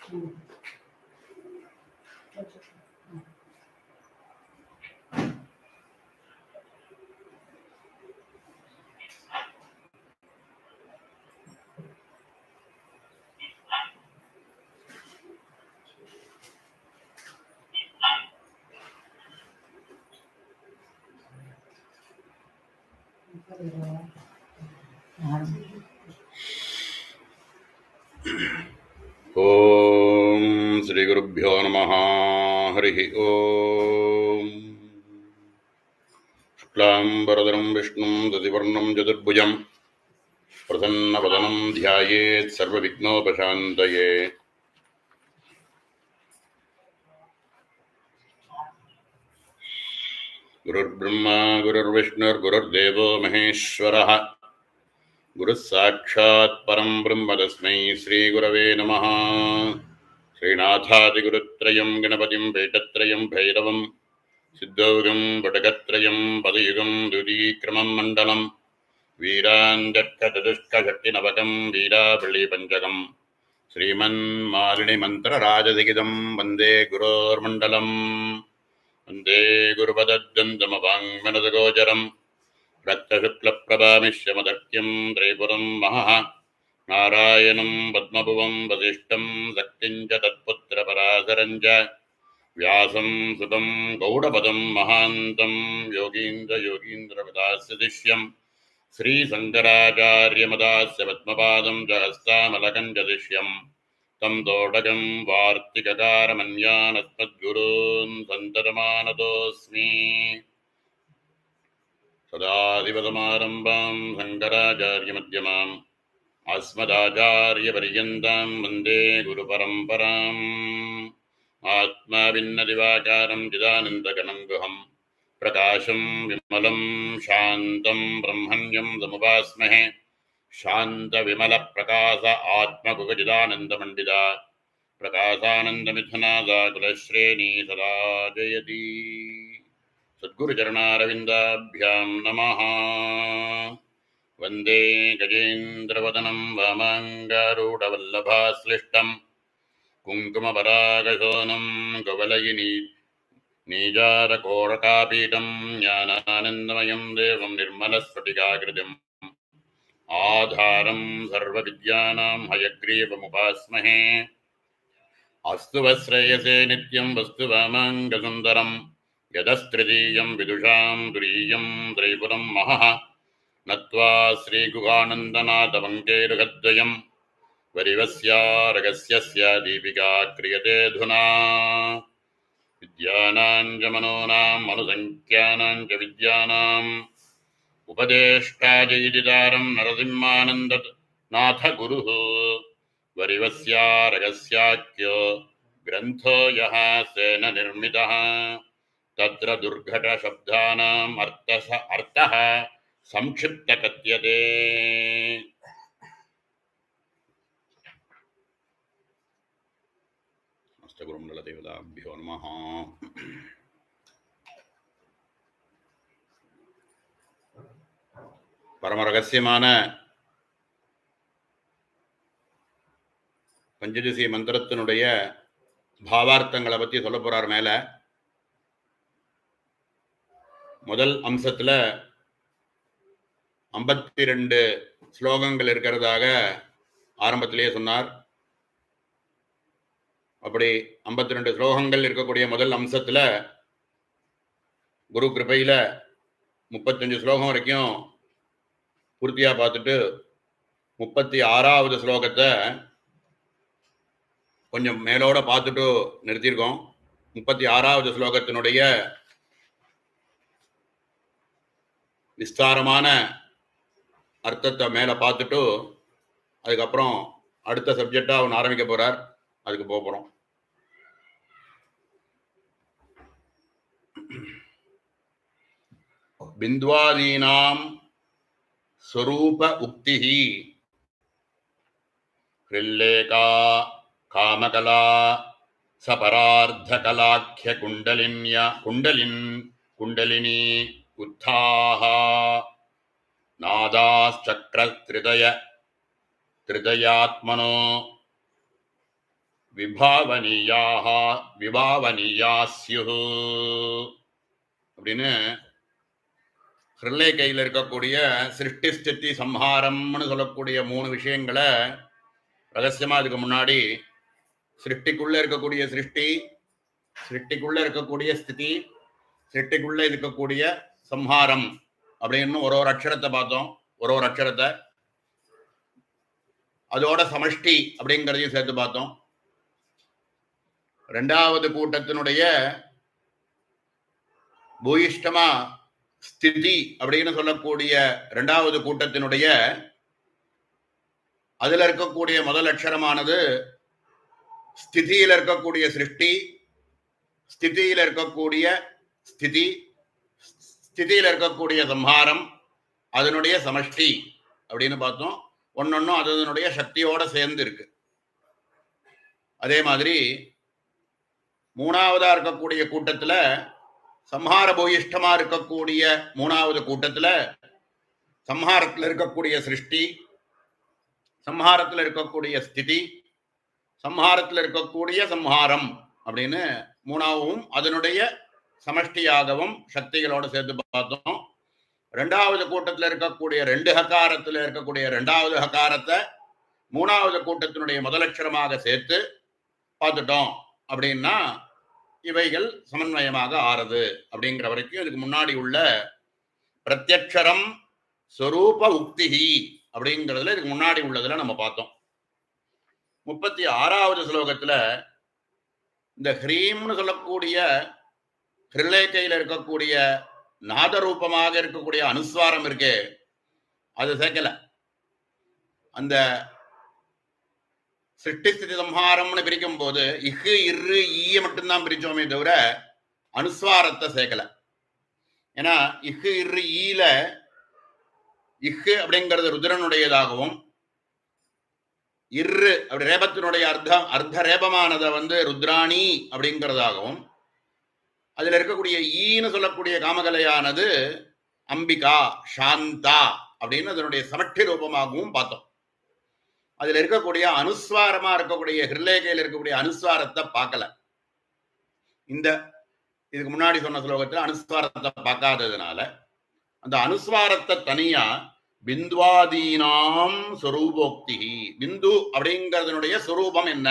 ओम श्री गुरुभ्यो नमः। हरि ओम। शुक्लांबरधरं विष्णुं दधिवर्णं चतुर्भुजं प्रसन्नवदनं ध्यायेत् सर्वविघ्नोपशान्तये। गुरुर्ब्रह्मा गुरुर्विष्णुर्गुरुर्देवो महेश्वरः गुरुः साक्षात् परं ब्रह्म तस्मै श्रीगुरवे नमः। श्रीनाथादिगुरुत्रयं गणपतिं वेदत्रयं भैरवं सिद्धौघं वटकत्रयं पदयुगं द्वितीक्रमं मण्डलं वीराञ्जट्कचतुष्कशक्तिनवकं वीरावळिपञ्चकं श्रीमन्मालिनिमन्त्रराजदिगिदं वन्दे गुरोर्मण्डलम्। वन्दे गुरुपदद्वन्द्वमवाङ्मनदगोचरं रक्तशुक्लप्रभामिश्रमदर्क्यं त्रैपुरं महः नारायणं पद्मभुवं वसिष्ठं शक्तिं च तत्पुत्रपराशरं च व्यासं सुतं गौडपदं महान्तं योगीन्द्रयोगीन्द्रपदास्य शिष्यं श्रीशङ्कराचार्यमदास्य पद्मपादं च हस्तामलकं च शिष्यं तं तोडकं वार्तिककारमन्यानस्मद्गुरून् सन्ततमानतोऽस्मि। सदाशिवसमारम्भां शङ्कराचार्यमध्यमाम् अस्मदाचार्यपर्यन्तां वन्दे गुरुपरम्पराम्। आत्माविन्नदिवाकारं चिदानन्दघनं गुहं प्रकाशं विमलं शान्तं ब्रह्मण्यं समुपास्महे। शान्तविमलप्रकाश आत्मगुगचिदानन्दमण्डिता प्रकाशानन्दमिथुनादा कुलश्रेणी सदा जयति। सद्गुरुचरणारविन्दाभ्यां नमः। वन्दे गजेन्द्रवदनं वामाङ्गारूढवल्लभाश्लिष्टं कुङ्कुमपरागशोनं कवलयिनी नीजारकोरकापीठं ज्ञानानन्दमयं देवं निर्मलस्फटिकाकृतिम् आधारं सर्वविद्यानां हयग्रीवमुपास्महे। अस्तु वश्रेयसे नित्यं वस्तु वामाङ्गसुन्दरं यदस्तृतीयं विदुषां तुरीयं त्रैपुरं महः नत्वा श्रीगुहानन्दनाथवङ्केरुहद्वयं वरिवस्यारगस्यस्य दीपिका क्रियते धुना। विद्यानां च मनोनां अनुसङ्ख्यानां च विद्यानाम् उपदेष्टाजयिदिदारं नरसिंहानन्दनाथ गुरुः वरिवस्यारगस्याख्यो ग्रन्थो यः सेन निर्मितः तत्र दुर्घटशब्दानाम् अर्थः संक्षिप्त कथ्यते। गुरुमण्डलदेवताभ्यो नमः। பரம ரகசியமான பஞ்சதசி மந்திரத்தினுடைய பாவார்த்தங்களை பற்றி சொல்ல போறார். மேல முதல் அம்சத்துல 52 ஸ்லோகங்கள் இருக்கிறதாக ஆரம்பத்திலேயே சொன்னார். அப்படி 52 ஸ்லோகங்கள் இருக்கக்கூடிய முதல் அம்சத்துல குரு கிருபையில 35 ஸ்லோகம் வரைக்கும் பூர்த்தியா பார்த்துட்டு 36வது ஸ்லோகத்தை கொஞ்சம் மேலோட பார்த்துட்டு நிறுத்தியிருக்கோம். 36வது ஸ்லோகத்தினுடைய விஸ்தாரமான அர்த்தத்தை மேல பார்த்துட்டு அதுக்கப்புறம் அடுத்த சப்ஜெக்டா அவன் ஆரம்பிக்க போறார். அதுக்கு போறோம். பிந்த்வாதீனாம் ஸ்வரூப உக்திஹி ஹ்ரில்லேகா காமகலா சபரார்த்தகலாख्य குண்டலினி உத்தாஹ நாதாஸ்சக்ர திருதயாத்மனோ விபாவனியாக விபாவனியாஸ்யு அப்படின்னு ஹிருல்லே கையில் இருக்கக்கூடிய சிருஷ்டி ஸ்திதி சம்ஹாரம்னு சொல்லக்கூடிய 3 விஷயங்களை ரகசியமா அதுக்கு முன்னாடி சிருஷ்டிக்குள்ள இருக்கக்கூடிய சிருஷ்டி, சிருஷ்டிக்குள்ள இருக்கக்கூடிய ஸ்திதி, சிருஷ்டிக்குள்ள இருக்கக்கூடிய சம்ஹாரம் அப்படின்னு ஒரு அக்ஷரத்தை பார்த்தோம். ஒரு அக்ஷரத்தை அதோட சமஷ்டி அப்படிங்கிறதையும் சேர்த்து பார்த்தோம். 2வது கூட்டத்தினுடைய பூயிஷ்டமா ஸ்திதி அப்படின்னு சொல்லக்கூடிய 2வது கூட்டத்தினுடைய அதுல இருக்கக்கூடிய முதல் அக்ஷரமானது ஸ்திதியில் இருக்கக்கூடிய சிருஷ்டி, ஸ்திதியில் இருக்கக்கூடிய ஸ்திதி, ஸ்திதியில் இருக்கக்கூடிய சம்ஹாரம், அதனுடைய சமஷ்டி அப்படின்னு பார்த்தோம். ஒன்னொன்னும் அதனுடைய சக்தியோட சேர்ந்து இருக்கு. அதே மாதிரி 3வதா இருக்கக்கூடிய கூட்டத்துல சம்ஹார பூயிஷ்டமா இருக்கக்கூடிய 3வது கூட்டத்துல சம்ஹாரத்தில் இருக்கக்கூடிய சிருஷ்டி, சம்ஹாரத்தில் இருக்கக்கூடிய ஸ்திதி, சம்ஹாரத்தில் இருக்கக்கூடிய சம்ஹாரம் அப்படின்னு 3வும் அதனுடைய சமஷ்டியாகவும் சக்திகளோட சேர்த்து பார்த்தோம். 2வது கூட்டத்தில் இருக்கக்கூடிய 2 ஹகாரத்தில் இருக்கக்கூடிய 2வது ஹகாரத்தை 3வது கூட்டத்தினுடைய முதலட்சரமாக சேர்த்து பார்த்துட்டோம். அப்படின்னா இவைகள் சமன்வயமாக ஆறுது அப்படிங்கிற வரைக்கும் இதுக்கு முன்னாடி உள்ள பிரத்யக்ஷரம் ஸ்வரூப உக்திஹி அப்படிங்கிறதுல இதுக்கு முன்னாடி உள்ளதுல நம்ம பார்த்தோம். 36வது ஸ்லோகத்துல இந்த ஹ்ரீம்னு சொல்லக்கூடிய ஹிருல்லேகையில் இருக்கக்கூடிய நாதரூபமாக இருக்கக்கூடிய அனுஸ்வாரம் இருக்கே, அது சேர்க்கல. அந்த சிருஷ்டி ஸ்திதி சம்ஹாரம்னு பிரிக்கும் போது இஹு இரு ஈய மட்டும்தான் பிரிச்சோமே தவிர அனுஸ்வாரத்தை சேர்க்கல. ஏன்னா இஹு இரு ஈல இஹு அப்படிங்கிறது ருத்ரனுடையதாகவும், இரு அப்படி ரேபத்தினுடைய அர்த்த ரேபமானதை ருத்ராணி அப்படிங்கிறதாகவும், அதுல இருக்கக்கூடிய ஈன்னு சொல்லக்கூடிய காமகலையானது அம்பிகா சாந்தா அப்படின்னு அதனுடைய சமஷ்டி ரூபமாகவும் பார்த்தோம். அதுல இருக்கக்கூடிய அனுஸ்வாரமா இருக்கக்கூடிய ஹிருல்லேகையில் இருக்கக்கூடிய அனுஸ்வாரத்தை பார்க்கல. இந்த இதுக்கு முன்னாடி சொன்ன ஸ்லோகத்துல அனுஸ்வாரத்தை பார்க்காததுனால அந்த அனுஸ்வாரத்தை தனியா பிந்துவாதீனாம் ஸ்வரூபோக்தி, பிந்து அப்படிங்கிறதுனுடைய ஸ்வரூபம் என்ன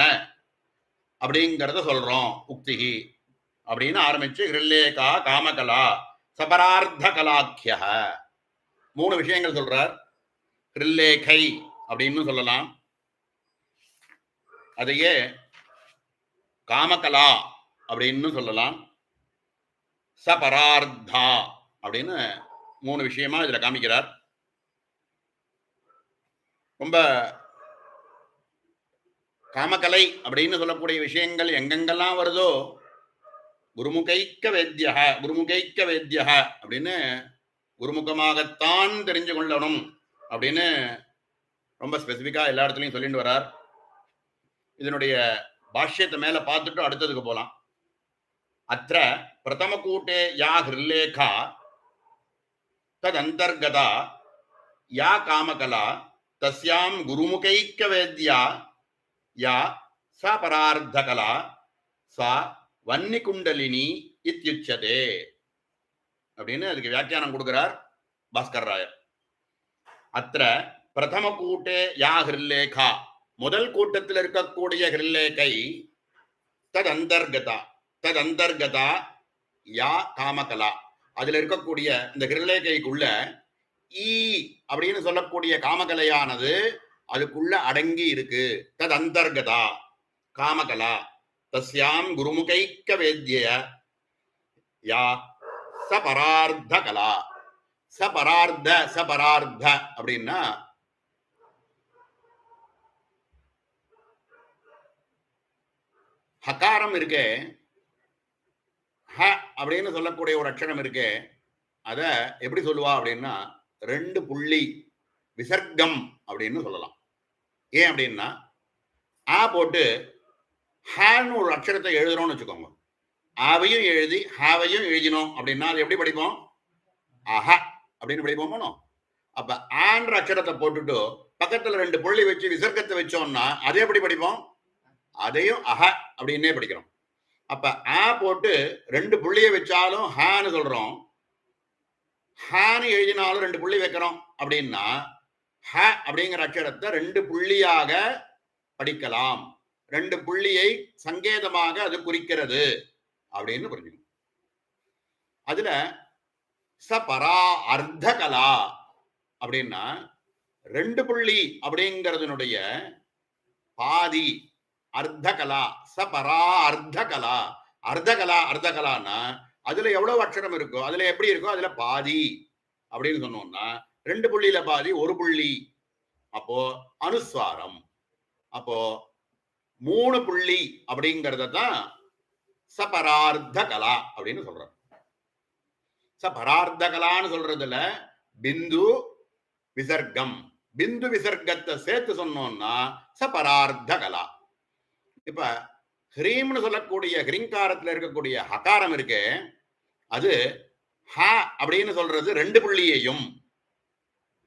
அப்படிங்கிறத சொல்றோம். உக்திஹி அப்படின்னு ஆரம்பிச்சு ஹிருல்லேகா காமகலா சபரார்த்த கலாக்கிய 3 விஷயங்கள் சொல்றார். ஹிருல்லேகை அப்படின்னு சொல்லலாம், அதையே காமகலா அப்படின்னு சொல்லலாம், சபரார்த்தா அப்படின்னு 3 விஷயமா இதுல காமிக்கிறார். ரொம்ப காமகலை அப்படின்னு சொல்லக்கூடிய விஷயங்கள் எங்கெங்கெல்லாம் வருதோ குருமுகைக்க வேத்திய குருமுகைக்க வேத்திய அப்படின்னு குருமுகமாகத்தான் தெரிஞ்சு கொள்ளணும் அப்படின்னு ரொம்ப ஸ்பெசிஃபிக்கா எல்லா இடத்துலையும் சொல்லிட்டு வரார். இதனுடைய பாஷ்யத்தை மேல பார்த்துட்டு அடுத்ததுக்கு போலாம். அத்திர பிரதம கூட்டே யா ஹிருல்லேகா தத் அந்தர்கதா யா காமகலா தஸ்யாம் குருமுகைக்க வேத்யா யா சா பரார்த்தகலா சா வன்னி குண்டலினி இத்யுச்சதே அப்படின்னு அதுக்கு வியாக்கியானம் கொடுக்கிறார் பாஸ்கர் ராயர். அத்திர பிரதம கூட்டே யா ஹிருல்லேகா, முதல் கூட்டத்தில் இருக்கக்கூடிய ஹிருல்லேகை, தத் அந்தர்கதா யா காமகலா, அதுல இருக்கக்கூடிய இந்த ஹிருல்லேகைக்குள்ள ஈ அப்படின்னு சொல்லக்கூடிய காமகலையானது அதுக்குள்ள அடங்கி இருக்கு. தத் அந்தர்கதா காமகலா தஸ்யாம் குருமுகைக்க வேத்ய யா சபரார்த்த கலா. சபரார்த்த அப்படின்னா ஹகாரம் இருக்கே, ஹ அப்படின்னு சொல்லக்கூடிய ஒரு அக்ஷரம் இருக்கே, அத எப்படி சொல்லுவா அப்படின்னா 2 புள்ளி விசர்க்கம் அப்படின்னு சொல்லலாம். ஏன் அப்படின்னா ஆ போட்டு ஹேன்னு ஒரு அக்ஷரத்தை எழுதுறோம்னு வச்சுக்கோங்க, ஆவையும் எழுதி ஹாவையும் எழுதினோம் அப்படின்னா அது எப்படி படிப்போம்? அஹ அப்படின்னு படிப்போமோ. அப்ப ஆன்ற அக்ஷரத்தை போட்டுட்டு பக்கத்துல 2 புள்ளி வச்சு விசர்க்கத்தை வச்சோம்னா அது எப்படி படிப்போம்? அதையும் அஹ அப்படின்னே படிக்கிறோம். அப்ப ஆ போட்டு 2 புள்ளியை வச்சாலும் ஹான்னு சொல்றோம். ஹான்னு எழுதினாலும் 2 புள்ளி வைக்கிறோம் அப்படின்னா ஹ அப்படிங்கிற அக்ஷரத்தை 2 புள்ளியாக படிக்கலாம். 2 புள்ளியை சங்கேதமாக அது குறிக்கிறது அப்படின்னு புரிஞ்சுக்கணும். அதுல சபரா அர்த்த கலா அப்படின்னா 2 புள்ளி அப்படிங்கிறதுனுடைய பாதி அர்த்த கலா. சபரா அர்த்த கலா. அர்த்த கலா அர்த்த கலான்னா அதுல எவ்வளவு அக்ஷரம் இருக்கோ அதுல எப்படி இருக்கோ அதுல பாதி அப்படின்னு சொன்னோம்னா 2 புள்ளியில பாதி 1 புள்ளி. அப்போ அனுஸ்வாரம். அப்போ 3 புள்ளி அப்படிங்கறத தான் சபரார்த்த கலா அப்படின்னு சொல்றோம். சபரார்த்த கலான்னு சொல்றதுல பிந்து விசர்க்கம், பிந்து விசர்க்கத்தை சேர்த்து சொன்னோம்னா சபரார்த்த கலா. இப்ப ஹ்ரீம்னு சொல்லக்கூடிய ஹ்ரிங்காரத்துல இருக்கக்கூடிய ஹகாரம் இருக்கே அது ஹ அப்படின்னு சொல்றது 2 புள்ளியையும்,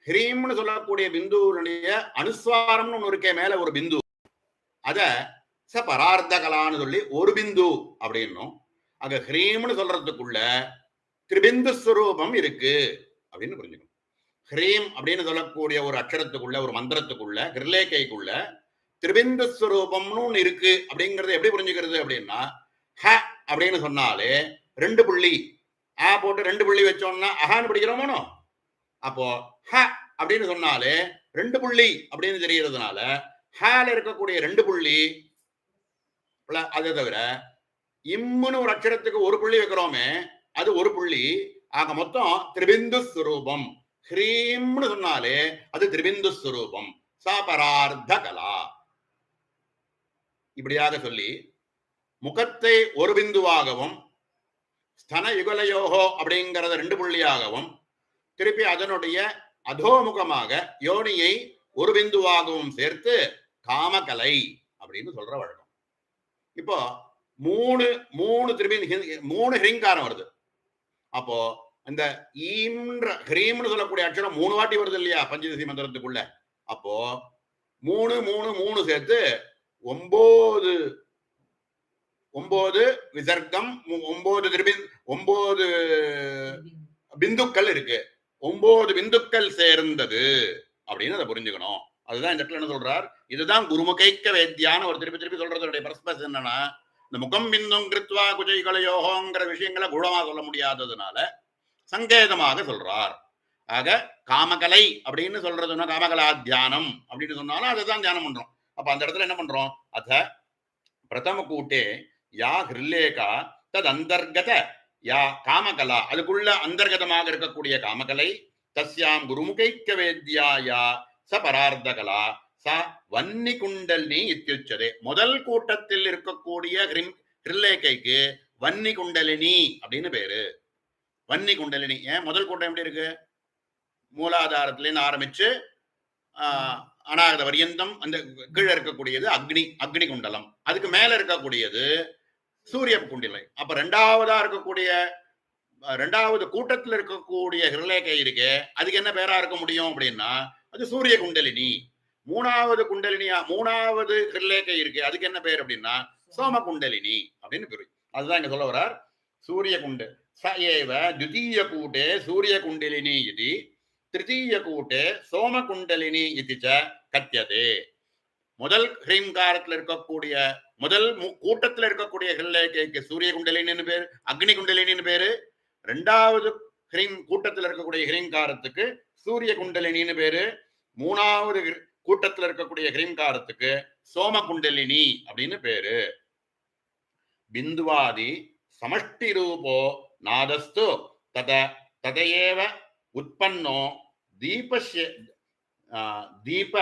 ஹ்ரீம்னு சொல்லக்கூடிய பிந்துனுடைய அனுஸ்வாரம்னு ஒண்ணு இருக்கே மேல ஒரு பிந்து, அத சபரார்த்த கலான்னு சொல்லி ஒரு பிந்து அப்படின்னும், அங்க ஹ்ரீம்னு சொல்றதுக்குள்ள திரிபிந்து ஸ்வரூபம் இருக்கு அப்படின்னு புரிஞ்சுக்கணும். ஹ்ரீம் அப்படின்னு சொல்லக்கூடிய ஒரு அக்ஷரத்துக்குள்ள ஒரு மந்திரத்துக்குள்ள கிருலேக்கைக்குள்ள திரிபிந்து ஸ்வரூபம்னு ஒண்ணு இருக்கு அப்படிங்கறது எப்படி புரிஞ்சுக்கிறது அப்படின்னா ஹ அப்படின்னு சொன்னாலே 2 புள்ளி ஆ போட்டு 2 புள்ளி வச்சோம்னா அஹான்னு படிக்கிறோமோ. அப்போ ஹ அப்படின்னு சொன்னாலே 2 புள்ளி அப்படின்னு தெரியறதுனால ஹால இருக்கக்கூடிய 2 புள்ளி அதை தவிர இம்முன்னு ஒரு அக்ஷரத்துக்கு ஒரு புள்ளி வைக்கிறோமே அது ஒரு புள்ளி. ஆக மொத்தம் திரிபிந்து ஸ்வரூபம். ஹ்ரீம்னு சொன்னாலே அது திரிபிந்து ஸ்வரூபம். சாபரார்த்த கலா. இப்படியாக சொல்லி முகத்தை ஒரு பிந்துவாகவும் ஸ்தன யுகலயோகோ அப்படிங்கறத 2 புள்ளியாகவும் திருப்பி அதனுடைய அதோமுகமாக யோனியை ஒரு பிந்துவாகவும் சேர்த்து காமகலை அப்படின்னு சொல்ற வழக்கம். இப்போ மூணு ஹிரிங்காரம் வருது. அப்போ இந்த ஹ்ரீம்னு சொல்லக்கூடிய அக்ஷரம் 3 வாட்டி வருது இல்லையா பஞ்சதசி மந்திரத்துக்குள்ள. அப்போ 3 3 3 சேர்த்து 9 விசர்க்கம், 9 பிந்துக்கள் இருக்கு. 9 பிந்துக்கள் சேர்ந்தது அப்படின்னு அதை புரிஞ்சுக்கணும். அதுதான் இந்த இடத்துல என்ன சொல்றார், இதுதான் குருமுகைக்க வேத்தியான ஒரு திருப்பி திருப்பி சொல்றதுடைய பர்ஸ்பஸ் என்னன்னா, இந்த முகம் பிந்தும் கிருத்வா குஜைகலயோகங்கிற விஷயங்களை குணமா சொல்ல முடியாததுனால சங்கேதமாக சொல்றார். ஆக காமகலை அப்படின்னு சொல்றதுன்னா காமகலா தியானம் அப்படின்னு சொன்னாலும் அதை தான் தியானம் பண்றோம். அப்ப அந்த இடத்துல என்ன பண்றோம், அத பிரதம கூட்டே யா ஹிருல்லேகா தத் அந்தர்கத யா காமகலா, அதுக்குள்ள அந்தர்கதமாக இருக்கக்கூடிய காமகலை, தஸ்யாம் குருமுகைக்க வேத்யாயா ச பரார்த்த கலா ச வன்னி குண்டலினி இத்தியுச்சதே. முதல் கூட்டத்தில் இருக்கக்கூடிய ஹிருல்லேகைக்கு வன்னி குண்டலினி அப்படின்னு பேரு. வன்னி குண்டலினி. ஏன் முதல் கூட்டம் எப்படி இருக்கு, மூலாதாரத்திலேருந்து ஆரம்பிச்சு அநாகத பரியந்தம் அந்த கீழே இருக்கக்கூடியது அக்னி குண்டலம், அதுக்கு மேல இருக்கக்கூடியது சூரிய குண்டலை. அப்ப ரெண்டாவது கூட்டத்தில் இருக்கக்கூடிய ஹிருலேகை இருக்கு, அதுக்கு என்ன பேரா இருக்க முடியும் அப்படின்னா அது சூரிய குண்டலினி. மூணாவது ஹிருலேகை இருக்கு, அதுக்கு என்ன பேர் அப்படின்னா சோம குண்டலினி அப்படின்னு பேரு. அதுதான் இங்க சொல்ல வர்றார். சூரிய குண்டு ச ஏவ த்விதீய கூட்டே சூரிய குண்டலினி இது, திருத்தீய கூட்டே சோம குண்டலினி இது ச கத்தியதே. முதல் ஹ்ரீங்காரத்தில் இருக்கக்கூடிய முதல் கூட்டத்தில் இருக்கக்கூடிய ஹிருல்லேகைக்கு சூரிய குண்டலினின்னு பேரு, அக்னி குண்டலினின்னு பேரு. ரெண்டாவது கூட்டத்தில் இருக்கக்கூடிய ஹிரீங்காரத்துக்கு சூரிய குண்டலினின்னு பேரு. மூணாவது கூட்டத்தில் இருக்கக்கூடிய ஹிரீங்காரத்துக்கு சோம குண்டலினி அப்படின்னு பேரு. பிந்துவாதி சமஷ்டி ரூபோ நாதஸ்து ததையேவ உற்பன்னோ தீப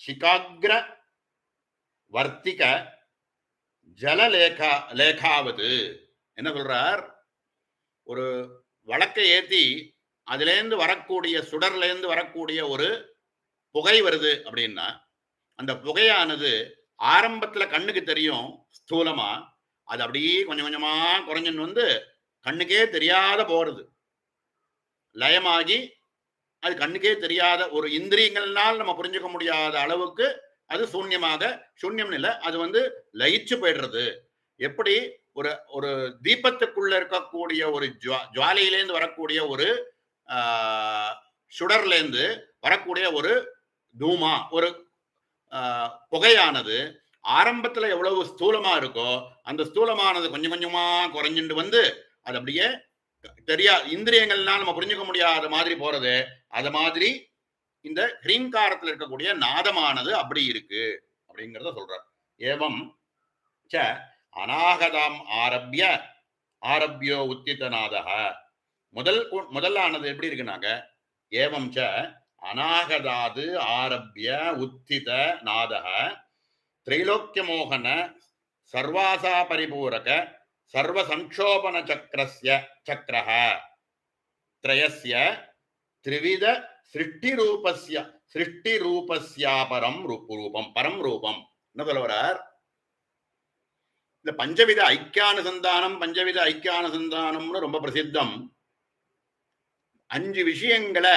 சிகாக்ர வர்த்திக ஜலலேகாவது. என்ன சொல்றார், ஒரு வழக்கை ஏத்தி அதுலேருந்து வரக்கூடிய சுடர்லேருந்து வரக்கூடிய ஒரு புகை வருது அப்படின்னா அந்த புகையானது ஆரம்பத்துல கண்ணுக்கு தெரியும் ஸ்தூலமா, அது அப்படியே கொஞ்சம் கொஞ்சமா குறைஞ்சுன்னு வந்து கண்ணுக்கே தெரியாத போறது, லயமாகி அது கண்ணுக்கே தெரியாத ஒரு இந்திரியங்கள்னால் நம்ம புரிஞ்சுக்க முடியாத அளவுக்கு அது சூன்யம் இல்லை, அது வந்து லயிச்சு போயிடுறது. எப்படி ஒரு ஒரு தீபத்துக்குள்ள இருக்கக்கூடிய ஒரு ஜுவாலையிலேருந்து வரக்கூடிய ஒரு சுடர்லேருந்து வரக்கூடிய ஒரு தூமா, ஒரு புகையானது ஆரம்பத்துல எவ்வளவு ஸ்தூலமா இருக்கோ அந்த ஸ்தூலமானது கொஞ்சம் கொஞ்சமா குறைஞ்சிட்டு வந்து அது அப்படியே இந்திரியங்கள்லாம் நம்ம புரிஞ்சுக்க முடியாத மாதிரி போறது. அது மாதிரி இந்த ஹ்ரீங்காரத்தில் இருக்கக்கூடிய நாதமானது அப்படி இருக்கு அப்படிங்கிறத சொல்றார். ஏவம் ச அநாகதாம் ஆரம்பியோ உத்திதநாதக. முதலானது எப்படி இருக்குனாங்க, ஏவம் ச அநாகதாது ஆரம்பிய உத்தித நாதக திரைலோக்கிய மோகன சர்வாசா பரிபூரக சர்வ சங்கோபன சக்கரஹ த்ரயஸ்ய த்ரிவித சிருஷ்டி ரூபஸ்யாபரம் ரூபம் பரம் ரூபம். என்ன சொல்ல வரார்? இந்த பஞ்சவித ஐக்கியானுசந்தானம்னு ரொம்ப பிரசித்தம். 5 விஷயங்களை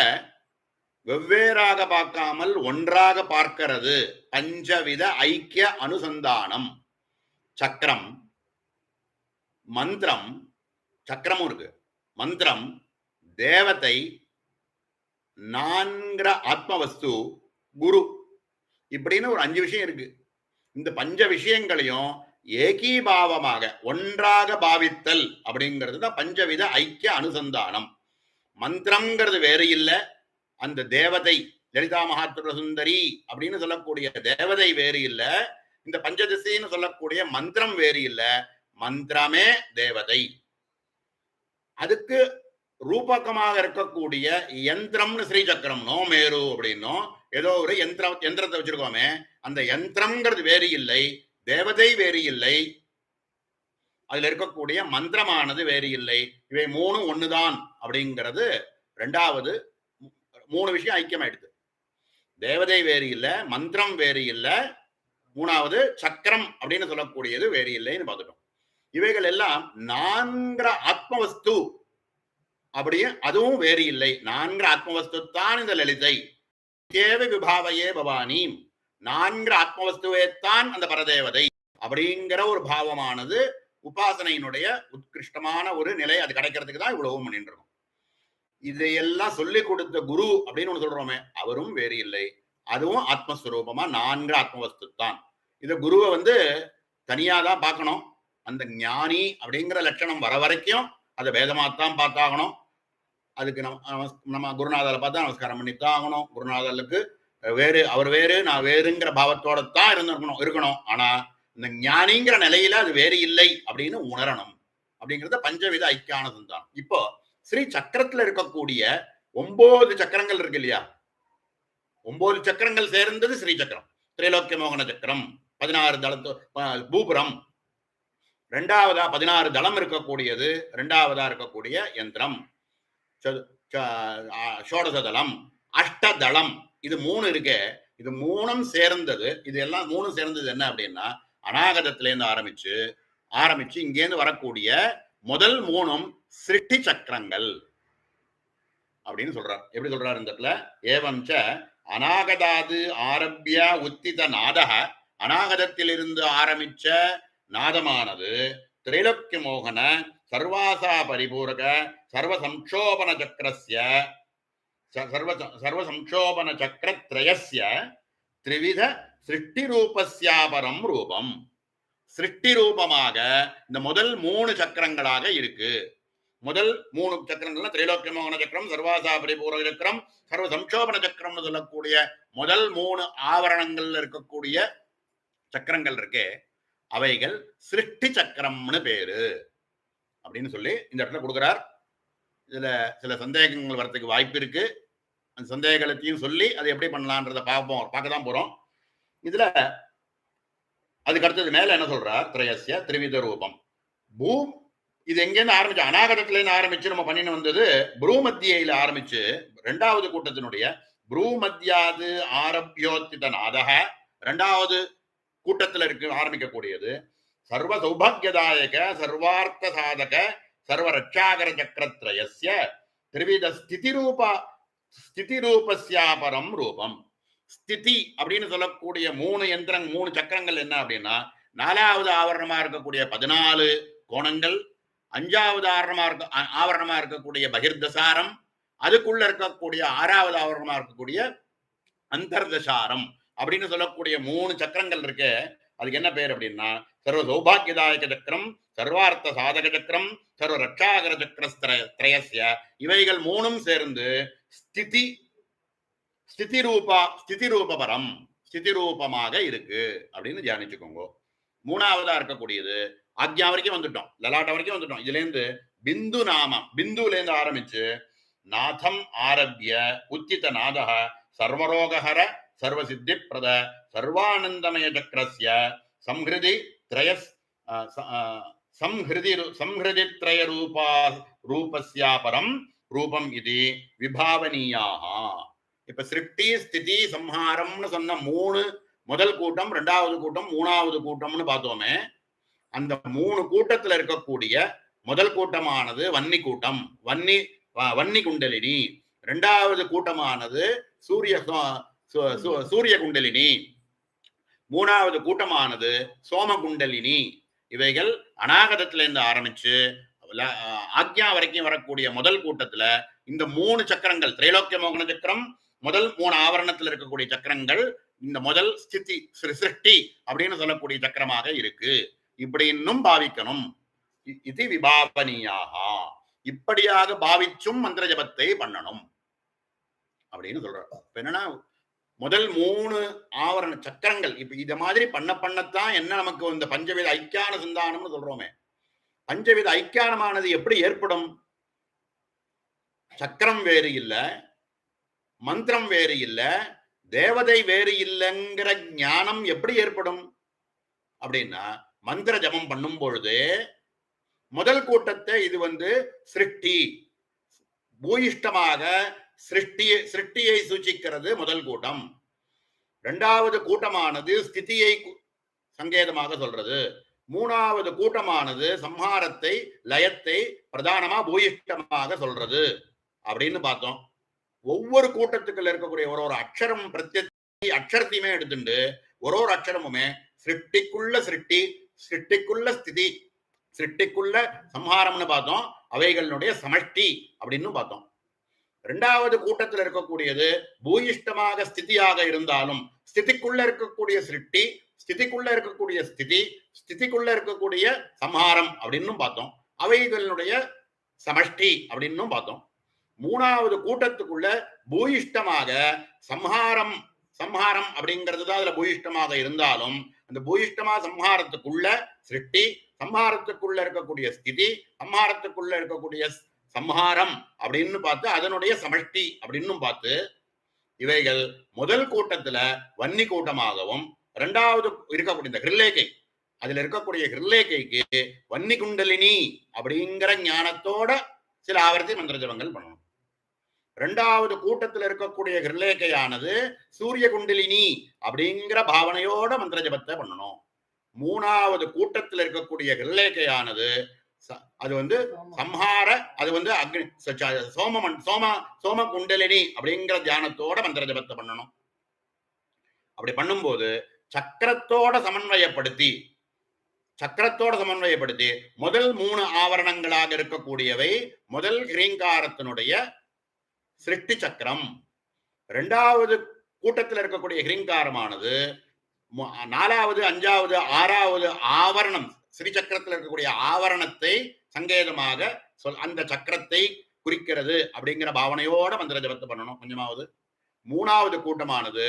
வெவ்வேறாக பார்க்காமல் ஒன்றாக பார்க்கிறது பஞ்சவித ஐக்கிய அனுசந்தானம். சக்கரம், மந்திரம், சக்கரமும் இருக்கு, மந்திரம், தேவதை, 4 ஆத்மவஸ்து, குரு, இப்படின்னு ஒரு 5 விஷயம் இருக்கு. இந்த 5 விஷயங்களையும் ஏகீபாவமாக ஒன்றாக பாவித்தல் அப்படிங்கிறது தான் பஞ்சவித ஐக்கிய அனுசந்தானம். மந்திரம்ங்கிறது வேறு இல்லை, அந்த தேவதை லலிதா மகாத்ரிபுர சுந்தரி அப்படின்னு சொல்லக்கூடிய தேவதை வேறு இல்லை, இந்த பஞ்சதிசைன்னு சொல்லக்கூடிய மந்திரம் வேறு இல்லை, மந்திரமே தேவதை. அதுக்கு ரூபகமாக இருக்கக்கூடிய யந்திரம்னு ஸ்ரீசக்கரம்னோ மேரு அப்படின்னோ ஏதோ ஒரு யந்திரத்தை வச்சிருக்கோமே, அந்த யந்திரம்ங்கிறது வேறு இல்லை, தேவதை வேறு இல்லை, அதுல இருக்கக்கூடிய மந்திரமானது வேறு இல்லை. இவை 3 ஒண்ணுதான் அப்படிங்கிறது ரெண்டாவது. 3 விஷயம் ஐக்கியமாயிடுது. தேவதை வேறு இல்லை, மந்திரம் வேறு இல்லை, 3வது சக்கரம் அப்படின்னு சொல்லக்கூடியது வேறு இல்லைன்னு பார்த்துட்டோம். இவைகள் எல்லாம் 4 ஆத்மவஸ்து அப்படியே, அதுவும் வேறு இல்லை. 4 ஆத்மவஸ்து தான் இந்த லலிதை. தேவ விபாவையே பவானி, 4 ஆத்மவஸ்துவே தான் அந்த பரதேவதை அப்படிங்கிற ஒரு பாவமானது உபாசனையினுடைய உத்கிருஷ்டமான ஒரு நிலை. அது கிடைக்கிறதுக்கு தான் இவ்வளவு பண்ணிட்டு இருக்கோம். இதையெல்லாம் சொல்லி கொடுத்த குரு அப்படின்னு ஒண்ணு சொல்றோமே, அவரும் வேறு இல்லை, அதுவும் ஆத்மஸ்வரூபமா 4 ஆத்மவஸ்து தான். இந்த குருவை வந்து தனியாதான் பார்க்கணும். அந்த ஞானி அப்படிங்கிற லட்சணம் வர வரைக்கும் அதை வேதமாத்தான் பார்த்தாகணும். அதுக்கு நம்ம குருநாதரை பார்த்தா நமஸ்காரம் பண்ணித்தான் ஆகணும். குருநாதருக்கு வேறு, அவர் வேறு, நான் வேறுங்கிற பாவத்தோட தான் இருக்கணும். ஆனா இந்த ஞானிங்கிற நிலையில அது வேறு இல்லை அப்படின்னு உணரணும். அப்படிங்கிறத பஞ்சவித ஐக்கியானதுதான். இப்போ ஸ்ரீ சக்கரத்துல இருக்கக்கூடிய 9 சக்கரங்கள் இருக்கு இல்லையா, 9 சக்கரங்கள் சேர்ந்தது ஸ்ரீ சக்கரம். திரைலோக்கிய மோகன சக்கரம், 16 தளத்து பூபுரம், 16 தளம் இருக்கக்கூடியது, 2வதா இருக்கக்கூடிய யந்திரம், ஷோடசதளம், அஷ்டதளம், இது 3 இருக்கு. இது 3ம் சேர்ந்தது. இது எல்லாம் 3 சேர்ந்தது என்ன அப்படின்னா, அநாகதத்திலேருந்து ஆரம்பிச்சு இங்கேருந்து வரக்கூடிய முதல் 3ம் சிருஷ்டி சக்கரங்கள் அப்படின்னு சொல்றார். எப்படி சொல்றாரு இந்த இடத்துல? ஏவம்ச அநாகதாது ஆரம்பிய உத்தித நாதக, அநாகதத்திலிருந்து ஆரம்பிச்ச நாதமானது திரைலோக்கிய மோகன சர்வாசா பரிபூரக சர்வ சம்சோபன சக்கரஸ்ய சர்வ சம்சோபன சக்கரத்ரயஸ்ய த்ரிவித சிருஷ்டி ரூபஸ்யாபரம் ரூபம். சிருஷ்டி ரூபமாக இந்த முதல் 3 சக்கரங்களாக இருக்கு. முதல் 3 சக்கரங்கள்ல திரைலோக்கிய மோகன சக்கரம், சர்வாசா பரிபூரக சக்கரம், சர்வ சம்சோபன சக்கரம்னு சொல்லக்கூடிய முதல் 3 ஆவரணங்கள்ல இருக்கக்கூடிய சக்கரங்கள் இருக்கே, அவைகள் சிருஷ்டி சக்கரம்னு பேரு அப்படின்னு சொல்லி இந்த இடத்துல கொடுக்கிறார். இதுல சில சந்தேகங்கள் வரத்துக்கு வாய்ப்பு இருக்கு. அந்த சந்தேகத்தையும் சொல்லி அதை எப்படி பண்ணலான்றதை பார்க்க தான் போறோம். இதுல அதுக்கு அடுத்தது மேல என்ன சொல்றார்? திரயஸ்ய திரிவித ரூபம். இது எங்கேருந்து ஆரம்பிச்சு, அநாகதத்துல இருந்து ஆரம்பிச்சு நம்ம பண்ணின்னு வந்தது ப்ரூமத்தியில ஆரம்பிச்சு 2வது கூட்டத்தினுடைய ப்ரூமத்தியாது ஆரம்பியோத்தித நாதக 2வது கூட்டத்துல இருக்கு ஆரம்பிக்கக்கூடியது. சர்வ சௌபாகியதாயக சர்வார்த்த சாதக சர்வ ரட்சாகர சக்கரத்ரயஸ்ய திரிவித ஸ்திதி ரூபஸ்யாபரம் ரூபம். ஸ்திதி அப்படின்னு சொல்லக்கூடிய 3 சக்கரங்கள் என்ன அப்படின்னா, 4வது ஆவரணமா இருக்கக்கூடிய 14 கோணங்கள், 5வது ஆவரணமா இருக்கக்கூடிய பகிர்தசாரம், அதுக்குள்ள இருக்கக்கூடிய 6வது ஆவரணமா இருக்கக்கூடிய அந்தர்தசாரம் அப்படின்னு சொல்லக்கூடிய 3 சக்கரங்கள் இருக்கு. அதுக்கு என்ன பேர் அப்படின்னா, சர்வ சௌபாகியதாயக சக்கரம், சர்வார்த்த சாதக சக்கரம், சர்வ ரட்சாகர சக்கரஸ்திரயஸ்ய, இவைகள் 3ம் சேர்ந்து ஸ்திதி ஸ்திதி ரூபபரம், ஸ்திதி ரூபமாக இருக்கு அப்படின்னு தியானிச்சுக்கோங்க. 3வதா இருக்கக்கூடியது ஆக்ஞா வரைக்கும் வந்துட்டோம், லலாட்ட வரைக்கும் வந்துட்டோம். இதுல இருந்து பிந்து நாமம், பிந்துல இருந்து ஆரம்பிச்சு நாதம் ஆரம்பிய உத்தித நாதக சர்வரோகஹர சர்வசித்தி பிரத சர்வானந்தமய சக்கரஸ்ய சம்ஹிருதி திரயஸ் சம்ஹிருதி திரய ரூபஸ்யாபரம் ரூபம் இது விபாவனீயாக. இப்ப சிருஷ்டி ஸ்திதி சம்ஹாரம்னு சொன்ன 3 முதல் கூட்டம், 2வது கூட்டம், 3வது கூட்டம்னு பார்த்தோமே. அந்த 3 கூட்டத்துல இருக்கக்கூடிய முதல் கூட்டமானது வன்னி கூட்டம், வன்னி குண்டலினி. 2வது கூட்டமானது சூரிய குண்டலினி. 3வது கூட்டமானது சோம குண்டலினி. இவைகள் அநாகதத்திலிருந்து ஆரம்பிச்சு ஆக்ஞா வரைக்கும் வரக்கூடிய முதல் கூட்டத்துல இந்த 3 சக்கரங்கள், திரைலோக்கிய மோகன சக்கரம், முதல் 3 ஆவரணத்தில் இருக்கக்கூடிய சக்கரங்கள் இந்த முதல் ஸ்திதி சிருஷ்டி அப்படின்னு சொல்லக்கூடிய சக்கரமாக இருக்கு. இப்படி இன்னும் பாவிக்கணும். இது விபாவனியாக, இப்படியாக பாவிச்சும் மந்திர ஜபத்தை பண்ணணும் அப்படின்னு சொல்றாரு. என்னன்னா, முதல் 3 ஆவரண சக்கரங்கள் இப்ப இத மாதிரி பண்ணத்தான் என்ன நமக்கு இந்த பஞ்சவித ஐக்கியான சிந்தானம்னு சொல்றோமே. பஞ்சவித ஐக்கியானமானது எப்படி ஏற்படும்? சக்கரம் வேறு இல்ல, மந்திரம் வேறு இல்ல, தேவதை வேறு இல்லைங்கிற ஞானம் எப்படி ஏற்படும் அப்படின்னா, மந்திர ஜபம் பண்ணும் பொழுது முதல் கூட்டத்தை இது சிருஷ்டி, பூயிஷ்டமாக சிருஷ்டியை சூச்சிக்கிறது முதல் கூட்டம். 2வது கூட்டமானது ஸ்திதியை சங்கேதமாக சொல்றது. 3வது கூட்டமானது சம்ஹாரத்தை, லயத்தை பிரதானமா பூயிஷ்டமாக சொல்றது அப்படின்னு பார்த்தோம். ஒவ்வொரு கூட்டத்துக்குள்ள இருக்கக்கூடிய ஒரு அக்ஷரம் பிரத்யேக அக்ஷரத்தையுமே எடுத்துட்டு ஒரு அக்ஷரமுமே சிருஷ்டிக்குள்ள சிருஷ்டி, சிருஷ்டிக்குள்ள ஸ்திதி, சிருஷ்டிக்குள்ள சம்ஹாரம்னு பார்த்தோம். அவைகளுடைய சமஷ்டி அப்படின்னு பார்த்தோம். 2வது கூட்டத்தில் இருக்கக்கூடியது பூயிஷ்டமாக ஸ்திதியாக இருந்தாலும் ஸ்திதிக்குள்ள இருக்கக்கூடிய சிருஷ்டி, ஸ்திதிக்குள்ள இருக்கக்கூடிய ஸ்திதி, ஸ்திதிக்குள்ள இருக்கக்கூடிய சம்ஹாரம் அப்படின்னு பார்த்தோம். அவைகளுடைய சமஷ்டி அப்படின்னு பார்த்தோம். 3வது கூட்டத்துக்குள்ள பூயிஷ்டமாக சம்ஹாரம் அப்படிங்கிறது தான் அதுல பூயிஷ்டமாக இருந்தாலும் அந்த பூயிஷ்டமா சம்ஹாரத்துக்குள்ள சிருஷ்டி, சம்ஹாரத்துக்குள்ள இருக்கக்கூடிய ஸ்திதி, சம்ஹாரத்துக்குள்ள இருக்கக்கூடிய சம்ஹாரம் அப்படின்னு பார்த்து அதனுடைய சமஷ்டி அப்படின்னு பார்த்து இவைகள் முதல் கூட்டத்துல வன்னி கூட்டமாகவும், 2வது இருக்கக்கூடிய இந்த ஹிருல்லேகை, அதுல இருக்கக்கூடிய ஹிருல்லேகைக்கு வன்னி குண்டலினி அப்படிங்கிற ஞானத்தோட சில ஆவர்த்தி மந்திர ஜபங்கள் பண்ணணும். 2வது கூட்டத்தில் இருக்கக்கூடிய ஹிருல்லேகையானது சூரிய குண்டலினி அப்படிங்கிற பாவனையோட மந்திர ஜபத்தை பண்ணணும். 3வது கூட்டத்தில் இருக்கக்கூடிய ஹிருல்லேகையானது அது சம்ஹார, அது அக்னி சோம குண்டலினி அப்படிங்கிற தியானத்தோட மந்திர ஜபத்தை பண்ணணும். அப்படி பண்ணும்போது சக்கரத்தோட சமன்வயப்படுத்தி முதல் 3 ஆவரணங்களாக இருக்கக்கூடியவை முதல் ஹிரீங்காரத்தினுடைய சிருஷ்டி சக்கரம், 2வது கூட்டத்தில் இருக்கக்கூடிய ஹிரீங்காரமானது 4வது 5வது 6வது ஆவரணம் ஸ்ரீ சக்கரத்தில் இருக்கக்கூடிய ஆவரணத்தை சங்கேதமாக அந்த சக்கரத்தை குறிக்கிறது அப்படிங்கிற பாவனையோட மந்திர ஜபத்தை பண்ணணும். கொஞ்சமாவது 3வது கூட்டமானது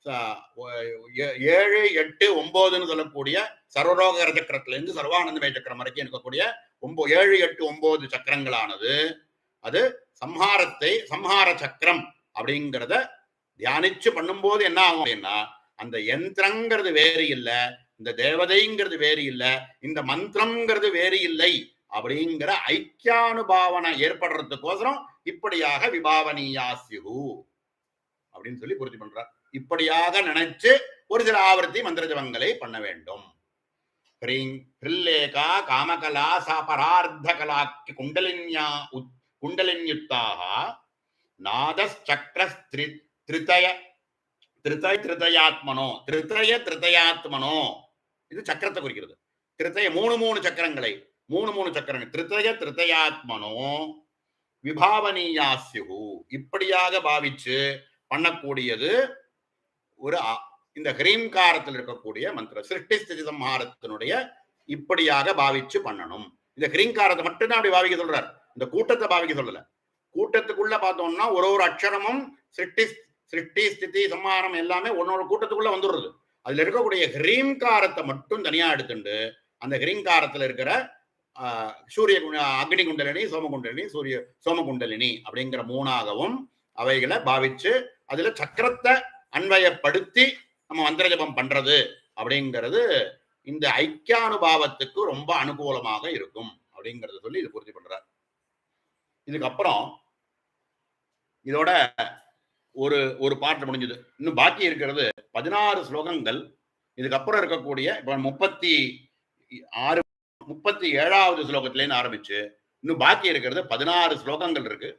7, 8, 9ன்னு சொல்லக்கூடிய சர்வரோகர சக்கரத்திலிருந்து சர்வானந்தமய சக்கரம் வரைக்கும் இருக்கக்கூடிய 7, 8, 9 சக்கரங்களானது அது சம்ஹார சக்கரம் அப்படிங்கிறத தியானிச்சு பண்ணும்போது என்ன ஆகும் அப்படின்னா, அந்த யந்திரங்கிறது வேறு இல்லை, இந்த தேவதைங்கிறது வேறு இல்லை, இந்த மந்திரம்ங்கிறது வேறு இல்லை அப்படிங்கிற ஐக்கியானுபாவனை ஏற்படுறதுக்கோசரம் இப்படியாக விபாவனீயாஸ்யு அப்படின்னு சொல்லி பூர்த்தி பண்றார். இப்படியாக நினைச்சு ஒரு சில ஆவர்த்தி மந்திர ஜபங்களை பண்ண வேண்டும். ஹிருல்லேகா காமகலா சாபரார்த்த கலாக்கி குண்டலின்யுக்தாக நாதச்சக்ர திருத்தயாத்மனோ, திருத்தயாத்மனோ, இது சக்கரத்தை குறிக்கிறது. திருத்தய மூணு சக்கரங்களை, மூணு சக்கரங்கள், திருத்தயாத்மனோ விபாவனீயாஸ்யு, இப்படியாக பாவிச்சு பண்ணக்கூடியது ஒரு இந்த ஹ்ரீம்காரத்தில் இருக்கக்கூடிய மந்திரம். சிருஷ்டி ஸ்திதி சம்ஹாரத்தினுடைய இப்படியாக பாவிச்சு பண்ணணும். இந்த ஹ்ரீங்காரத்தை மட்டும்தான் அப்படி பாவிக்க சொல்றார், இந்த கூட்டத்தை பாவிக்க சொல்லல. கூட்டத்துக்குள்ள பார்த்தோம்னா ஒரு அக்ஷரமும் சிருஷ்டி ஸ்திதி சம்ஹாரம் எல்லாமே ஒன்னொரு கூட்டத்துக்குள்ள வந்துடுறது. அதுல இருக்கக்கூடிய ஹ்ரீங்காரத்தை மட்டும் தனியா எடுத்துட்டு அந்த ஹ்ரீங்காரத்துல இருக்கிற சூரிய அக்னி குண்டலினி, சோமகுண்டலினி, சூரிய சோமகுண்டலினி அப்படிங்கிற மூணாகவும் அவைகளை பாவிச்சு அதுல சக்கரத்தை அன்வயப்படுத்தி நம்ம மந்திர ஜபம் பண்றது அப்படிங்கிறது இந்த ஐக்கியானுபாவத்துக்கு ரொம்ப அனுகூலமாக இருக்கும் அப்படிங்கறத சொல்லி இது பூர்த்தி பண்றார். இதுக்கப்புறம் இதோட ஒரு பாட்டு முடிஞ்சது. இன்னும் பாக்கி இருக்கிறது 16 ஸ்லோகங்கள். இதுக்கப்புறம் இருக்கக்கூடிய இப்ப 37வது ஸ்லோகத்திலேருந்து ஆரம்பிச்சு இன்னும் பாக்கி இருக்கிறது 16 ஸ்லோகங்கள் இருக்கு.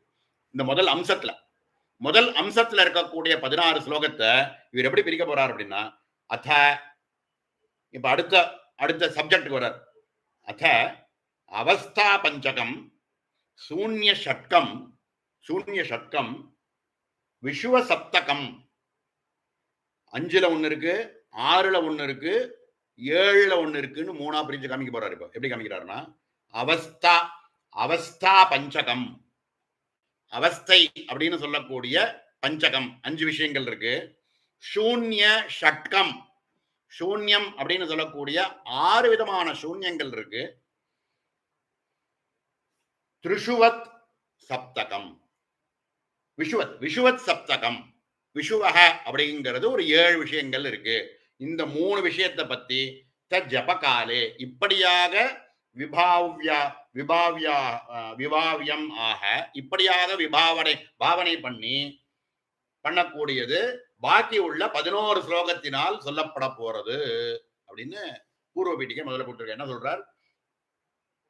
இந்த முதல் அம்சத்துல இருக்கக்கூடிய 16 ஸ்லோகத்தை இவர் எப்படி பிரிக்க போறார் அப்படின்னா, அத இப்ப அடுத்த சப்ஜெக்டுக்கு வர்றார். அத அவஸ்தா பஞ்சகம் சூன்ய ஷட்கம் விஸ்வ சப்தகம். 5ல ஒண்ணு இருக்கு, 6ல ஒண்ணு இருக்கு, 7ல ஒண்ணு இருக்குன்னு மூணா பிரிச்சு காமிக்க போறாரு. இப்ப எப்படி காமிக்கிறாருன்னா, அவஸ்தா பஞ்சகம், அவஸ்தை அப்படின்னு சொல்லக்கூடிய பஞ்சகம் 5 விஷயங்கள் இருக்கு. சூன்ய ஷட்கம், சூன்யம் அப்படின்னு சொல்லக்கூடிய 6 விதமான சூன்யங்கள் இருக்கு. திரிஷுவத் சப்தகம், விஷுவத் சப்தகம், விஷுவக அப்படிங்கிறது ஒரு 7 விஷயங்கள் இருக்கு. இந்த 3 விஷயத்தை பத்தி ஜபகாலே இப்படியாக விபாவியம் ஆக இப்படியாக பாவனை பண்ணக்கூடியது பாக்கி உள்ள 11 ஸ்லோகத்தினால் சொல்லப்பட போறது அப்படின்னு பூர்வ பீட்டிகை முதல்ல போட்டிருக்க. என்ன சொல்றார்?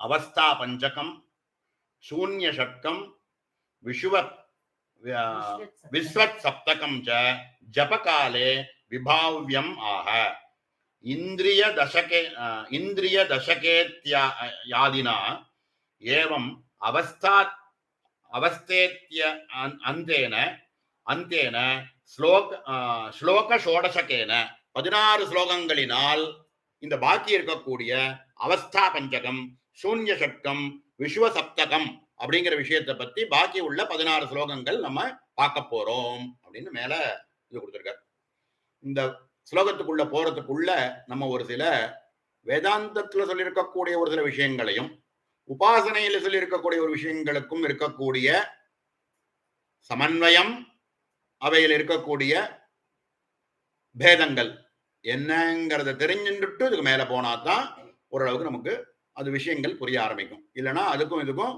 அவஸ்தா பஞ்சகம் சூன்ய ஷட்கம் விஸ்வத் சப்தகம் ஜபகாலே விபாவ்யம் ஆக இந்திரிய தசகேத்யாதினா ஏவம் அவஸ்தேத்ய அந்தேன ஸ்லோக ஷோடசகேன 16 ஸ்லோகங்களினால் இந்த பாக்கி இருக்கக்கூடிய அவஸ்தா பஞ்சகம் சூன்ய ஷட்கம் விஸ்வ சப்தகம் அப்படிங்கிற விஷயத்தை பத்தி பாக்கி உள்ள 16 ஸ்லோகங்கள் நம்ம பார்க்க போறோம் அப்படின்னு மேல இது கொடுத்திருக்கார். இந்த ஸ்லோகத்துக்குள்ள போறதுக்குள்ள நம்ம ஒரு சில வேதாந்தத்துல சொல்லியிருக்கக்கூடிய ஒரு சில விஷயங்களையும் உபாசனையில சொல்லியிருக்கக்கூடிய ஒரு விஷயங்களுக்கும் இருக்கக்கூடிய சமன்வயம், அவையில் இருக்கக்கூடிய பேதங்கள் என்னங்கிறத தெரிஞ்சுட்டு இதுக்கு மேல போனாதான் ஓரளவுக்கு நமக்கு அது விஷயங்கள் புரிய ஆரம்பிக்கும். இல்லைன்னா அதுக்கும் இதுக்கும்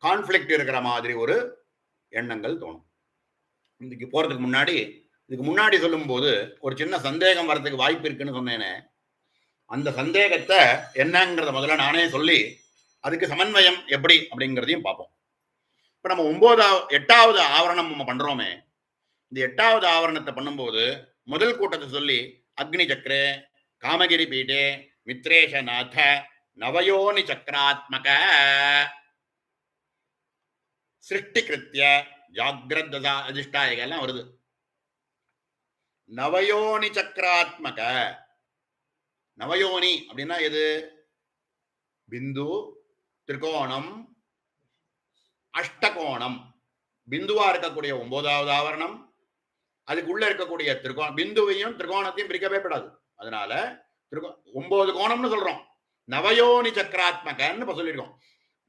கான்ஃபிளிக்ட் இருக்கிற மாதிரி ஒரு எண்ணங்கள் தோணும். இதுக்கு போறதுக்கு இதுக்கு முன்னாடி சொல்லும் போது ஒரு சின்ன சந்தேகம் வரதுக்கு வாய்ப்பு இருக்குன்னு சொன்னேனே, அந்த சந்தேகத்தை என்னங்கிறத முதல்ல நானே சொல்லி அதுக்கு சமன்வயம் எப்படி அப்படிங்கிறதையும் பார்ப்போம். இப்ப நம்ம 8வது ஆவரணம் நம்ம பண்றோமே, இந்த 8வது ஆவரணத்தை பண்ணும்போது முதல் கூட்டத்தை சொல்லி அக்னி சக்கரே காமகிரி பீடே மித்ரேஷநாத நவயோனி சக்கராத்மக சிருஷ்டி கிருத்திய ஜாகிரத் அதிஷ்டாயக எல்லாம் வருது. நவயோனி சக்கராத்மக, நவயோனி அப்படின்னா எது? பிந்து, திரிகோணம், அஷ்டகோணம். பிந்துவா இருக்கக்கூடிய 9வது ஆவரணம், அதுக்குள்ள இருக்கக்கூடிய திரிகோணம். பிந்துவையும் திரிகோணத்தையும் பிரிக்கவே கூடாது. அதனால 9 கோணம்னு சொல்றோம். நவயோனி சக்கராத்மகன்னு இப்ப சொல்லிருக்கோம்.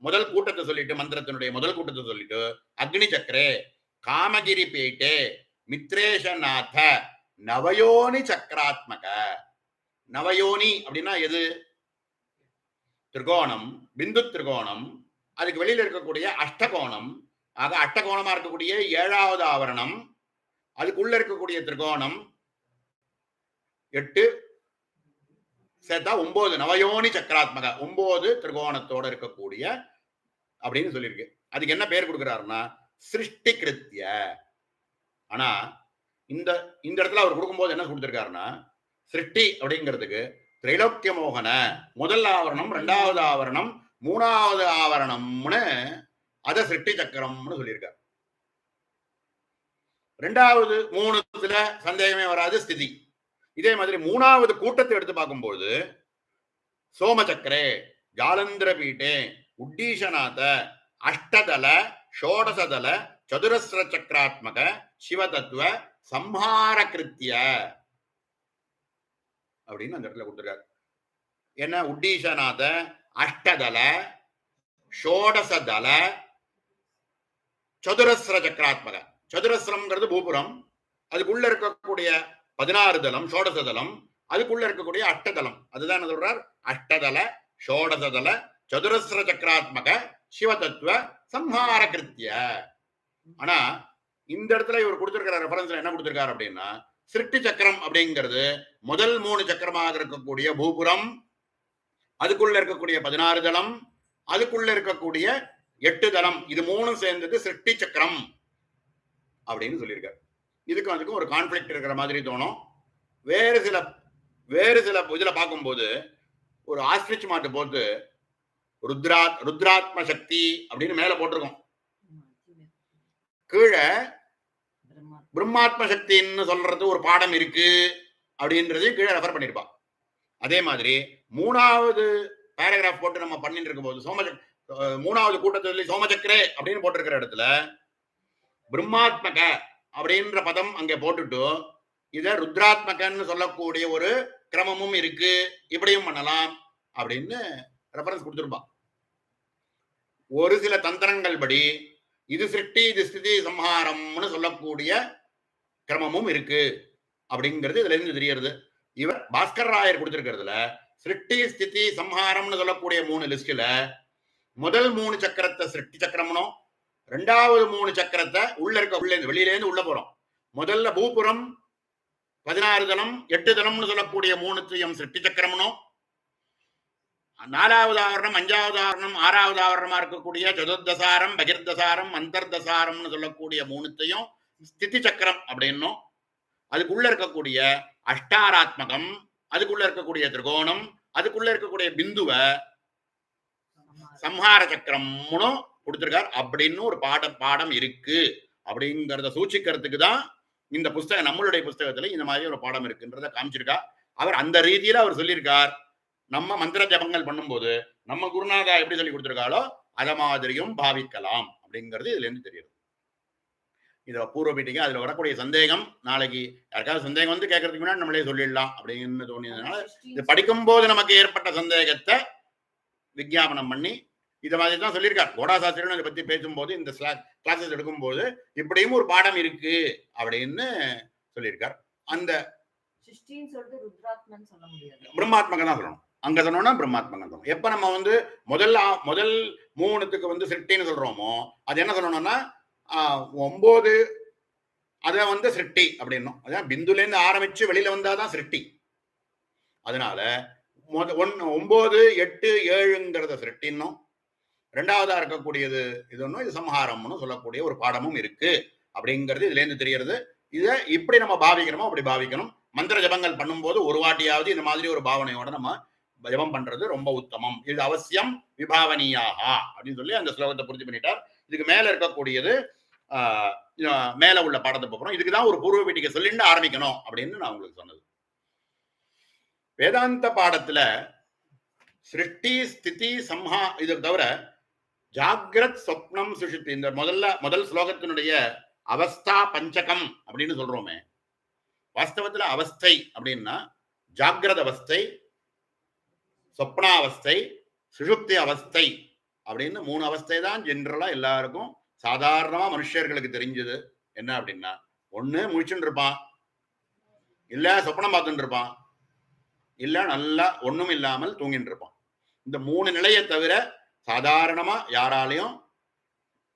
முதல் கூட்டத்தை சொல்லிட்டு, மந்திரத்தினுடைய முதல் கூட்டத்தை சொல்லிட்டு அக்னி சக்கரே காமகிரி பீட்டே மித்ரேஷநாத நவயோனி சக்கராத்மக. நவயோனி அப்படின்னா எது? திரிகோணம், பிந்து திரிகோணம், அதுக்கு வெளியில இருக்கக்கூடிய அஷ்டகோணம். ஆக அஷ்டகோணமா இருக்கக்கூடிய 7வது ஆவரணம், அதுக்குள்ள இருக்கக்கூடிய திரிகோணம் 8 சேர்த்தா 9 நவயோனி சக்கராத்மக, 9 திரிகோணத்தோட இருக்கக்கூடிய அப்படின்னு சொல்லியிருக்கு. அதுக்கு என்ன பேர் கொடுக்கிறாருன்னா சிருஷ்டி கிருத்திய. ஆனா இந்த இந்த இடத்துல அவர் கொடுக்கும்போது என்ன கொடுத்திருக்காருன்னா, சிருஷ்டி அப்படிங்கிறதுக்கு திரைலோக்கிய மோகன முதல் ஆவரணம், இரண்டாவது ஆவரணம், மூணாவது ஆவரணம்னு அத சிருஷ்டி சக்கரம்னு சொல்லியிருக்காரு. ரெண்டாவது மூணுத்துல சந்தேகமே வராது ஸ்திதி. இதே மாதிரி மூணாவது கூட்டத்தை எடுத்து பார்க்கும்போது சோமசக்கரே ஜாலந்திர பீட்டே உட்டீஷநாத அஷ்டதல ஷோடசதல சதுரஸ்ர சக்கராத்மக சிவதத்துவ சம்ஹார கிருத்திய அப்படின்னு அந்த இடத்துல கொடுத்துருக்காரு. என்ன உட்டீஷநாத அஷ்டதல ஷோடசதல சதுரஸ்ர சக்கராத்மக. சதுரஸ்ரம்ங்கிறது பூபுரம், அதுக்குள்ள இருக்கக்கூடிய 16 தலம் ஷோடசதலம், அதுக்குள்ள இருக்கக்கூடிய அஷ்டதலம், அதுதான் என்ன சொல்றார், அஷ்டதல ஷோடசதல சதுரஸ்ர சக்கராத்மக சிவதத்துவ சம்ஹார கிருத்திய. ஆனா இந்த இடத்துல இவர் கொடுத்திருக்கிற ரெஃபரன்ஸ்ல என்ன கொடுத்திருக்காரு அப்படின்னா, சிருஷ்டி சக்கரம் அப்படிங்கிறது முதல் 3 சக்கரமாக இருக்கக்கூடிய பூபுரம், அதுக்குள்ள இருக்கக்கூடிய 16 தலம், அதுக்குள்ள இருக்கக்கூடிய 8 தலம், இது 3 சேர்ந்தது சிருஷ்டி சக்கரம் அப்படின்னு சொல்லியிருக்காரு. இதுக்கு அதுக்கும் ஒரு கான்ஃபிளிக்ட் இருக்கிற மாதிரி தோணும். வேறு சில இதுல பார்க்கும்போது ஒரு ஆஸ்ட்ரிச் மாட்டு போட்டு ருத்ராத்ம சக்தி அப்படின்னு மேல போட்டிருக்கோம், கீழே பிரம்மாத்ம சக்தின்னு சொல்றது ஒரு பாடம் இருக்கு அப்படின்றதையும் கீழே ரெஃபர் பண்ணிருப்பா. அதே மாதிரி மூணாவது பேராகிராஃப் போட்டு நம்ம பண்ணிட்டு இருக்கும் போது மூணாவது கூட்டத்தில் சோமசக்கரே அப்படின்னு போட்டிருக்கிற இடத்துல பிரம்மாத்மக அப்படின்ற பதம் அங்கே போட்டுட்டு இத ருத்ராத்மகன்னு சொல்லக்கூடிய ஒரு கிரமமும் இருக்கு, இப்படியும் பண்ணலாம் அப்படின்னு ரெஃபரன்ஸ் கொடுத்துருப்பா. ஒரு சில தந்திரங்கள் படி இது சிருஷ்டி இது ஸ்திதி சம்ஹாரம்னு சொல்லக்கூடிய கிரமமும் இருக்கு அப்படிங்கிறது இதுல இருந்து தெரியறது. இவர் பாஸ்கர் ராயர் கொடுத்திருக்கிறதுல சிருஷ்டி ஸ்திதி சம்ஹாரம்னு சொல்லக்கூடிய 3 லிஸ்ட்ல முதல் 3 சக்கரத்தை சிருஷ்டி சக்கரம்னும், ரெண்டாவது 3 சக்கரத்தை உள்ள இருக்க வெளியில இருந்து உள்ள போறோம். முதல்ல பூபுரம் 16 தனம் 8 தனம்னு சொல்லக்கூடிய 3 சிருஷ்டி சக்கரம்னும், 4வது ஆவரணம் 5வது ஆவரணம் 6வது ஆவரணமா இருக்கக்கூடிய சதுர்தசாரம் பகிர்தசாரம் அந்தர்தசாரம்னு சொல்லக்கூடிய 3 ஸ்திதி சக்கரம் அப்படின்னும், அதுக்குள்ள இருக்கக்கூடிய அஷ்டாராத்மகம், அதுக்குள்ள இருக்கக்கூடிய திரிகோணம், அதுக்குள்ள இருக்கக்கூடிய பிந்துவ சம்ஹார சக்கரம்னு கொடுத்திருக்கார் அப்படின்னு ஒரு பாடம் இருக்கு அப்படிங்கிறத சூச்சிக்கிறதுக்கு தான் இந்த புஸ்தகம், நம்மளுடைய புஸ்தகத்துல இந்த மாதிரி ஒரு பாடம் இருக்குன்றத காமிச்சிருக்கா. அவர் அந்த ரீதியில அவர் சொல்லியிருக்கார். நம்ம மந்திர ஜபங்கள் பண்ணும்போது நம்ம குருநாதா எப்படி சொல்லி கொடுத்திருக்காளோ அத மாதிரியும் பாவிக்கலாம் அப்படிங்கிறது இதுல இருந்து தெரியுது. இதை பூர்வ பீட்டிங்க அதுல வரக்கூடிய சந்தேகம் நாளைக்கு யாருக்காவது சந்தேகம் வந்து கேட்கறதுக்கு முன்னாடி நம்மளே சொல்லிடலாம் அப்படின்னு தோணியதுனால இது படிக்கும் போது நமக்கு ஏற்பட்ட சந்தேகத்தை விஞ்ஞாபனம் பண்ணி இதை மாதிரி தான் சொல்லியிருக்கார். கோடாசாஸ்திரன் இதை பத்தி பேசும்போது இந்த கிளாஸஸ் எடுக்கும்போது இப்படியும் ஒரு பாடம் இருக்கு அப்படின்னு சொல்லியிருக்கார். அந்த பிரம்மாத்மகம் தான் சொல்லணும், அங்க சொன்னோம்னா பிரம்மாத்மகம் சொல்லணும். எப்ப நம்ம வந்து முதல் 3த்துக்கு வந்து சிருஷ்டின்னு சொல்றோமோ அது என்ன சொல்லணும்னா 9 அத வந்து சிருஷ்டி அப்படின்னும். அதான் பிந்துல இருந்து ஆரம்பிச்சு வெளியில வந்தாதான் சிருஷ்டி. அதனால 9 8 7ங்கிறத சிருஷ்டின்னும், ரெண்டாவதா இருக்கக்கூடியது இது ஒன்றும் இது சம்ஹாரம்னு சொல்லக்கூடிய ஒரு பாடமும் இருக்கு அப்படிங்கிறது இதுல இருந்து தெரியறது. இதை இப்படி நம்ம பாவிக்கணுமோ அப்படி பாவிக்கணும். மந்திர ஜபங்கள் பண்ணும்போது ஒரு வாட்டியாவது இந்த மாதிரி ஒரு பாவனையோட நம்ம ஜபம் பண்றது ரொம்ப உத்தமம். இது அவசியம் விபாவனியாக அப்படின்னு சொல்லி அந்த ஸ்லோகத்தை பூர்த்தி பண்ணிட்டார். இதுக்கு மேல இருக்கக்கூடியது மேல உள்ள பாடத்தை போகிறோம். இதுக்குதான் ஒரு பூர்வ பீட்டிகை சொல்லிட்டு ஆரம்பிக்கணும் அப்படின்னு நான் உங்களுக்கு சொன்னது. வேதாந்த பாடத்துல சிருஷ்டி ஸ்திதி சம்ஹா இது தவிர ஜாகிரத் சொப்னம் சுஷுப்தி இந்த முதல் ஸ்லோகத்தினுடைய அவஸ்தா பஞ்சகம் அப்படின்னு சொல்றோமே, வாஸ்தவத்துல அவஸ்தை அப்படின்னா ஜாகிரத அவஸ்தை, சொப்னாவஸ்தை, சுஷுப்தி அவஸ்தை அப்படின்னு 3 அவஸ்தை தான் ஜென்ரலா எல்லாருக்கும் சாதாரணமா மனுஷர்களுக்கு தெரிஞ்சது. என்ன அப்படின்னா, ஒண்ணு முழிச்சுட்டு இருப்பான், இல்ல சொப்னம் பார்த்துட்டு இருப்பான், இல்ல நல்லா ஒண்ணும் இல்லாமல் தூங்கிட்டு இருப்பான். இந்த 3 நிலையை தவிர சாதாரணமா யாராலையும்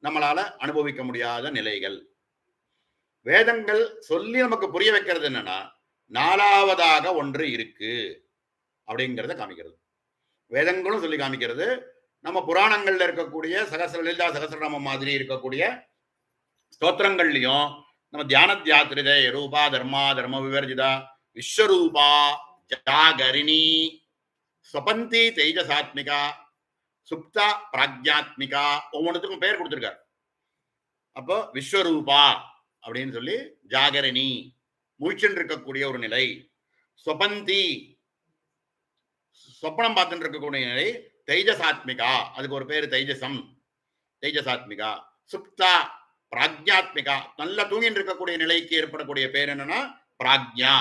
நம்மளால அனுபவிக்க முடியாத நிலைகள். வேதங்கள் சொல்லி நமக்கு புரிய வைக்கிறது என்னன்னா, 4வதாக ஒன்று இருக்கு அப்படிங்கிறத காமிக்கிறது. வேதங்களும் சொல்லி காமிக்கிறது. நம்ம புராணங்கள்ல இருக்கக்கூடிய லலிதா சகஸ்ரநாமம் மாதிரி இருக்கக்கூடிய ஸ்தோத்திரங்கள்லயும் நம்ம தியானத்யாத்திரிதே ரூபா தர்மா தர்ம விவர்ஜிதா விஸ்வரூபா ஜாகரிணி ஸ்வபந்தி தேஜசாத்மிகா சுப்தா பிராக்ஞாத்மிகா ஒவ்வொன்றுத்துக்கும் பேர் கொடுத்திருக்காரு. அப்போ விஸ்வரூபா அப்படின்னு சொல்லி ஜாகரணி முழிச்சுட்டு இருக்கக்கூடிய ஒரு நிலை, ஸ்வபந்தி சொப்பனம் பார்த்துட்டு இருக்கக்கூடிய நிலை, தைஜசாத்மிகா அதுக்கு ஒரு பேரு தைஜசம் தைஜசாத்மிகா, சுப்தா பிராக்ஞாத்மிகா நல்லா தூங்கிட்டு இருக்கக்கூடிய நிலைக்கு ஏற்படக்கூடிய பேர் என்னன்னா பிராக்ஞா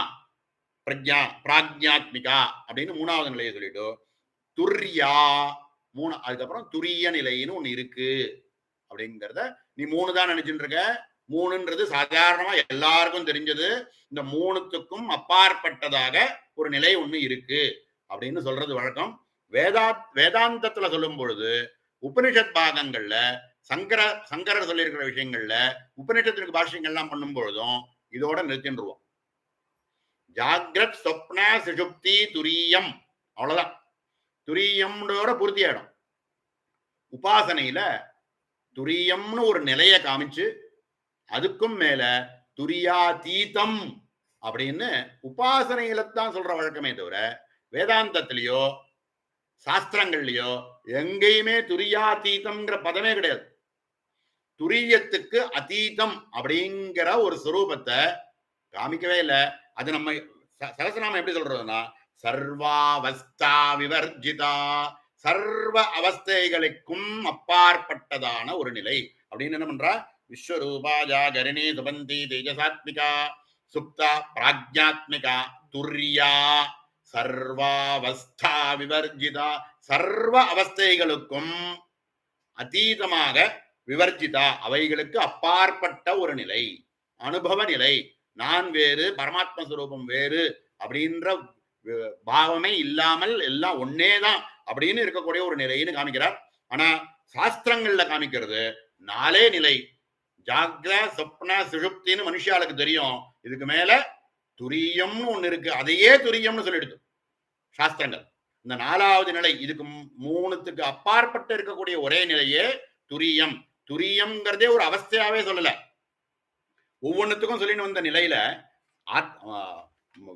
பிரக்ஞா பிராக்ஞாத்மிகா அப்படின்னு மூணாவது நிலையை சொல்லிட்டு துர்யா அதுக்கப்புறம் துரிய நிலைன்னு ஒண்ணு இருக்கு அப்படிங்கிறத நீ மூணு தான் நினைச்சுட்டு இருக்க. மூணுன்றது சாதாரணமா எல்லாருக்கும் தெரிஞ்சது. இந்த மூணுத்துக்கும் அப்பாற்பட்டதாக ஒரு நிலை ஒண்ணு இருக்கு அப்படின்னு சொல்றது வழக்கம். வேதாந்தத்துல சொல்லும் பொழுது உபனிஷத் பாகங்கள்ல சங்கரர் சொல்லியிருக்கிற விஷயங்கள்ல உபனிஷத்திற்கு பாஷ்யங்கள்லாம் பண்ணும் பொழுதும் இதோட நிறுத்தின்றுவோம். ஜாகிரத் சொப்ன சுஷுப்தி துரியம் அவ்வளவுதான். துரியம்னோட பூர்த்தி ஆயிடும். உபாசனையில துரியம்னு ஒரு நிலையை காமிச்சு அதுக்கும் மேல துரியாதீதம் அப்படின்னு உபாசனையில தான் சொல்ற வழக்கமே தவிர வேதாந்தத்திலேயோ சாஸ்திரங்கள்லயோ எங்கேயுமே துரியாதீதம்ங்கிற பதமே கிடையாது. துரியத்துக்கு அதீதம் அப்படிங்கிற ஒரு சுரூபத்தை காமிக்கவே இல்லை. அது நம்ம சகஸ்ரநாமம் எப்படி சொல்றதுன்னா சர்வாவஸ்தா விவர்ஜிதா, சர்வ அவஸ்தைகளுக்கும் அப்பாற்பட்டதான ஒரு நிலை அப்படின்னு என்ன பண்றா, விஸ்வரூபா ஜாகரிணி சுபந்தி தேஜசாத்மிகா சுப்தா பிராக்ஞாத்மிகா துர்யா சர்வாவஸ்தா விவர்ஜிதா, சர்வ அவஸ்தைகளுக்கும் அதீதமாக விவர்ஜிதா அவைகளுக்கு அப்பாற்பட்ட ஒரு நிலை, அனுபவ நிலை. நான் வேறு பரமாத்ம சுரூபம் வேறு அப்படின்ற பாவமே இல்லாமல் எல்லாம் ஒன்னேதான் அப்படின்னு இருக்கக்கூடிய ஒரு நிலைன்னு காமிக்கிறார். ஆனா சாஸ்திரங்கள்ல காமிக்கிறது நாலே நிலை, ஜாக்ர சொப்ன சுஷுப்தின்னு மனுஷாளுக்கு தெரியும். இதுக்கு மேல துரியம்னு ஒண்ணு இருக்கு, அதையே துரியம்னு சொல்லிடுது சாஸ்திரங்கள். இந்த நாலாவது நிலை இதுக்கு மூணுத்துக்கு அப்பாற்பட்டு இருக்கக்கூடிய ஒரே நிலையே துரியம். துரியம்ங்கிறதே ஒரு அவஸ்தையாவே சொல்லல, ஒவ்வொன்றுத்துக்கும் சொல்லின்னு வந்த நிலையில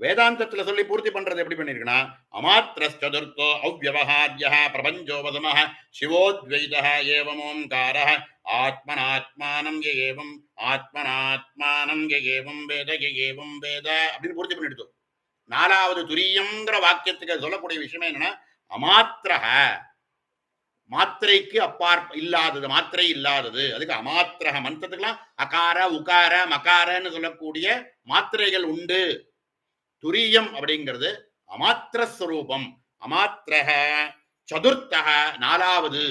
வேதாந்தத்துல சொல்லி பூர்த்தி பண்றது எப்படி பண்ணிருக்குன்னா அமாத்திரஸ்சதுர்த்தோ அவ்யவஹார்யः பிரபஞ்சோபசமः சிவோத்வைதः ஏவமோம்காரः ஆத்மனாத்மானம் ஏவம் ஆத்மனாத்மானம் ஏவம் வேத ஏவம் வேத அப்படின்னு பூர்த்தி பண்ணிடுது. நாலாவது துரியம்ங்கிற வாக்கியத்துக்கு சொல்லக்கூடிய விஷயம் என்னன்னா அமாத்திரஹ, மாத்திரைக்கு இல்லாதது, மாத்திரை இல்லாதது. அதுக்கு அமாத்திரஹ. மந்திரத்துக்கெல்லாம் அகார உகார மகாரன்னு சொல்லக்கூடிய மாத்திரைகள் உண்டு. துரியம் அப்படிங்கிறது அமாத்திரஸ்வரூபம். அமாத்திரஹ சதுர்த்தஹ நாலாவது.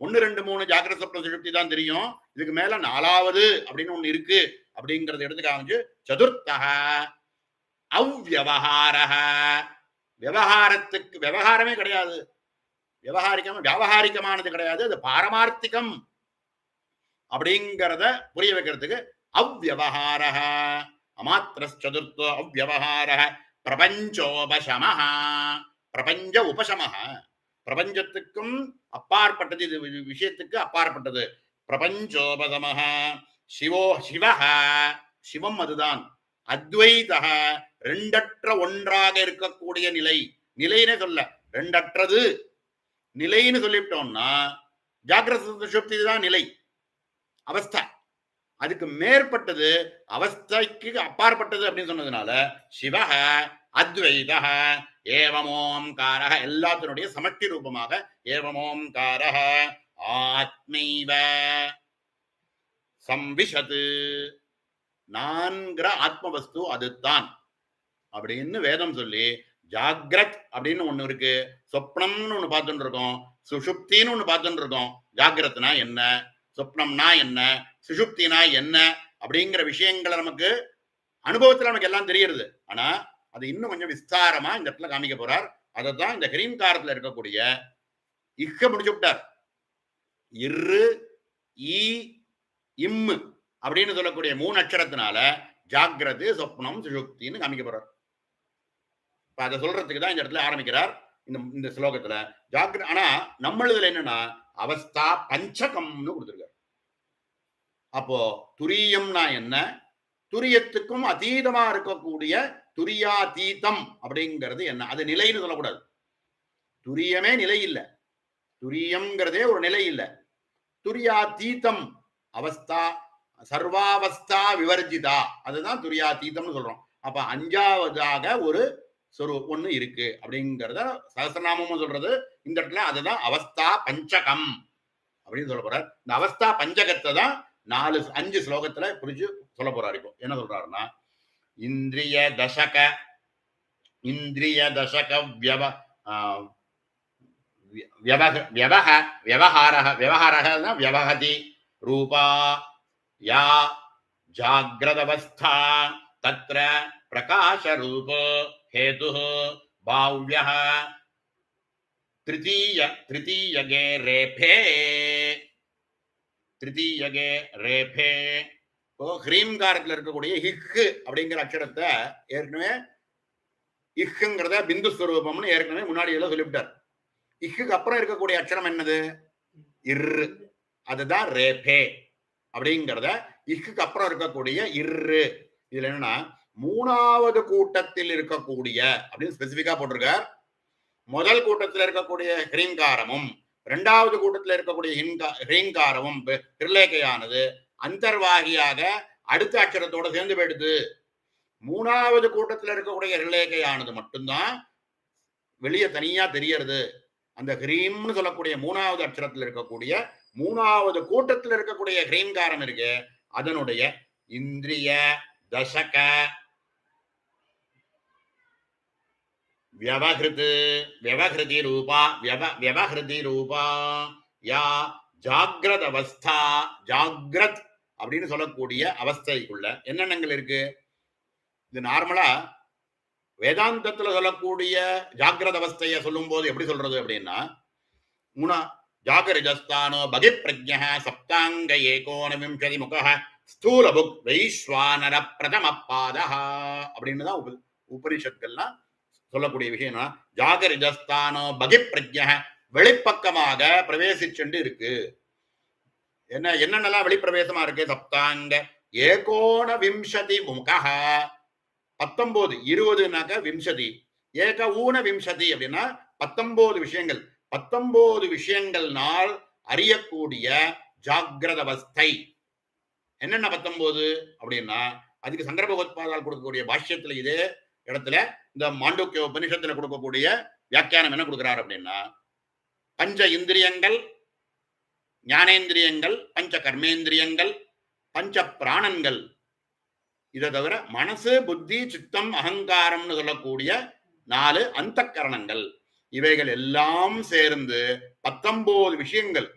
1 2 3 ஜாகிரத சொப்ன சுஷுப்தி தான் தெரியும். இதுக்கு மேல நாலாவது அப்படின்னு ஒண்ணு இருக்கு அப்படிங்கறத எடுத்து காமிச்சு சதுர்த்தஹ அவ்யவஹாரஹ, விவகாரத்துக்கு விவகாரமே கிடையாது, வியாவகாரிகமானது கிடையாது, அது பாரமார்த்திகம் அப்படிங்கிறத புரிய வைக்கிறதுக்கு அவ்யவஹாரஹ அமாத்திரஸ்சதுர்த்தோ அவ்யவஹாரஹ பிரபஞ்சோபசமஹ, பிரபஞ்ச உபசமஹ, பிரபஞ்சத்துக்கும் அப்பாற்பட்டது, இது விஷயத்துக்கு அப்பாற்பட்டது. பிரபஞ்சோபசமஹ சிவஹ, சிவம் அதுதான். அத்வைதஹ ரெண்டற்ற ஒன்றாக இருக்கக்கூடிய நிலை. நிலைன்னு சொல்ல, ரெண்டற்றது நிலைன்னு சொல்லிவிட்டோம்னா ஜாகிரத சுஷுப்தி தான் நிலை, அவஸ்தை. அதுக்கு மேற்பட்டது அவஸ்தைக்கு அப்பாற்பட்டது அப்படின்னு சொன்னதுனால சிவஹ அத்வைதஹ ஏவமோம்காரஹ எல்லாத்தினுடைய சமஷ்டி ரூபமாக ஏவமோம்காரஹ ஆத்மைவ சம்விஷது, நான்கிற ஆத்மவஸ்து அதுதான் அப்படின்னு வேதம் சொல்லி ஜாகிரத் அப்படின்னு ஒண்ணு இருக்கு, சொப்னம்னு ஒண்ணு பார்த்துட்டு இருக்கோம், சுஷுப்தின்னு ஒண்ணு பார்த்துட்டு இருக்கோம். ஜாகிரத்னா என்ன, சொப்னம்னா என்ன, சுஷுப்தினா என்ன அப்படிங்கிற விஷயங்களை நமக்கு அனுபவத்துல நமக்கு எல்லாம் தெரியுது. ஆனா அது இன்னும் கொஞ்சம் விஸ்தாரமா இந்த இடத்துல காமிக்க போறார். அதைத்தான் இந்த ஹிரீம்காரத்துல இருக்கக்கூடிய இக்க முடிச்சு விட்டார். இரு ஈ இம்மு அப்படின்னு சொல்லக்கூடிய 3 அக்ஷரத்தினால ஜாகிரது சொப்னம் சுஷுப்தின்னு காமிக்க போறார். இப்ப அதை சொல்றதுக்கு தான் இந்த இடத்துல ஆரம்பிக்கிறார் இந்த ஸ்லோகத்துல. ஆனா நம்மளுதுல என்னன்னா அவஸ்தா பஞ்சகம்னு கொடுத்திருக்காரு. அப்போ துரியம்னா என்ன, துரியத்துக்கும் அதீதமா இருக்கக்கூடிய துரியாதீதம் அப்படிங்கிறது என்ன? அது நிலைன்னு சொல்லக்கூடாது. துரியமே நிலை இல்லை, துரியம்ங்கிறதே ஒரு நிலை இல்லை. துரியாதீதம் அவஸ்தா, சர்வாவஸ்தா விவர்ஜிதா, அதுதான் துரியாதீதம்னு சொல்றோம். அப்ப அஞ்சாவதாக ஒரு ஒண்ணு இருக்கு அப்படிங்கிறத சகஸ்ரநாமமும் சொல்றது. இந்த இடத்துல அதுதான் அவஸ்தா பஞ்சகம் அப்படின்னு சொல்ல போறார். இந்த அவஸ்தா பஞ்சகத்தை தான் 5 ஸ்லோகத்துல புரிஞ்சு சொல்ல போறாரு. இப்போ என்ன சொல்றாருன்னா, இந்திரிய தசக व्यवहति रूपा या जाग्रदवस्था तत्र प्रकाश रूप हेतु भाव्यः तृतीयगे रेफे ஹ்ரீம்காரத்தில் இருக்கக்கூடிய ஹிக்கு அப்படிங்கிற அக்ஷரத்தை ஏற்கனவே இக்குங்கிறத பிந்து ஸ்வரூபம்னு ஏற்கனவே முன்னாடி எல்லாம் சொல்லிவிட்டார். இக்குக்கு அப்புறம் இருக்கக்கூடிய அக்ஷரம் என்னது? இர்ரு. அதுதான் ரேபே அப்படிங்கிறத இக்குக்கு அப்புறம் இருக்கக்கூடிய இர்ரு. இதுல என்னன்னா, 3வது கூட்டத்தில் இருக்கக்கூடிய அப்படின்னு ஸ்பெசிபிக்கா போட்டிருக்கார். முதல் கூட்டத்தில் இருக்கக்கூடிய ஹ்ரீங்காரமும் 2வது கூட்டத்தில் இருக்கக்கூடிய ஹ்ரீங்காரமும் திருலேகையானது அந்தர்வாகியாக அடுத்த அக்ஷரத்தோட சேர்ந்து போயிடுது. 3வது கூட்டத்தில் இருக்கக்கூடிய ஹிரலேகையானது மட்டும்தான் வெளியே தனியா தெரியறது. அந்த ஹ்ரீம்னு சொல்லக்கூடிய 3வது அக்ஷரத்தில் இருக்கக்கூடிய 3வது கூட்டத்தில் இருக்கக்கூடிய ஹ்ரீங்காரம் இருக்கு, அதனுடைய இந்திரிய தசக व्यवहृति रूपा या जाग्रत அவஸ்தா, ஜாகிரத் அப்படின்னு சொல்லக்கூடிய அவஸ்தைக்குள்ள என்னென்னங்கள் இருக்கு? இது நார்மலா வேதாந்தத்துல சொல்லக்கூடிய ஜாகிரத அவஸ்தைய சொல்லும் போது எப்படி சொல்றது அப்படின்னா, ஜாகரிஜஸ்தானோ பகிப்பிரஜ்ஞ சப்தாங்க ஏகோனவிம்சதி முக ஸ்தூல புக் வைஸ்வானர பிரதம பாதா அப்படின்னு தான் உபனிஷத்கள்லாம் சொல்லக்கூடிய விஷயம். ஜாகரிஜஸ்தானோ பகிப்பிரஜ்ஞ வெளிப்பக்கமாக பிரவேசிச்சுண்டு இருக்கு. என்னென்னலாம் வெளிப்பிரவேசமா இருக்கு? சப்தாங்க ஏகோன விம்சதி முக 19, 20னாக்க விம்சதி, ஏக ஊன விம்சதி அப்படின்னா 19 விஷயங்கள். 19 விஷயங்கள்னால் அறியக்கூடிய ஜாகிரத அவஸ்தை என்னென்ன 19 அப்படின்னா, அதுக்கு சங்கர பகவத்பாதால் கொடுக்கக்கூடிய பாஷ்யத்துல இதே இடத்துல இந்த மாண்டூக்கிய உபனிஷத்துல கொடுக்கக்கூடிய வியாக்கியானம் என்ன கொடுக்கிறார் அப்படின்னா, பஞ்ச இந்திரியங்கள், ஞானேந்திரியங்கள், பஞ்ச கர்மேந்திரியங்கள், பஞ்ச பிராணன்கள், இதை தவிர மனசு, புத்தி, சித்தம், அகங்காரம்னு சொல்லக்கூடிய 4 அந்த கரணங்கள், இவைகள் எல்லாம் சேர்ந்து 19 விஷயங்கள்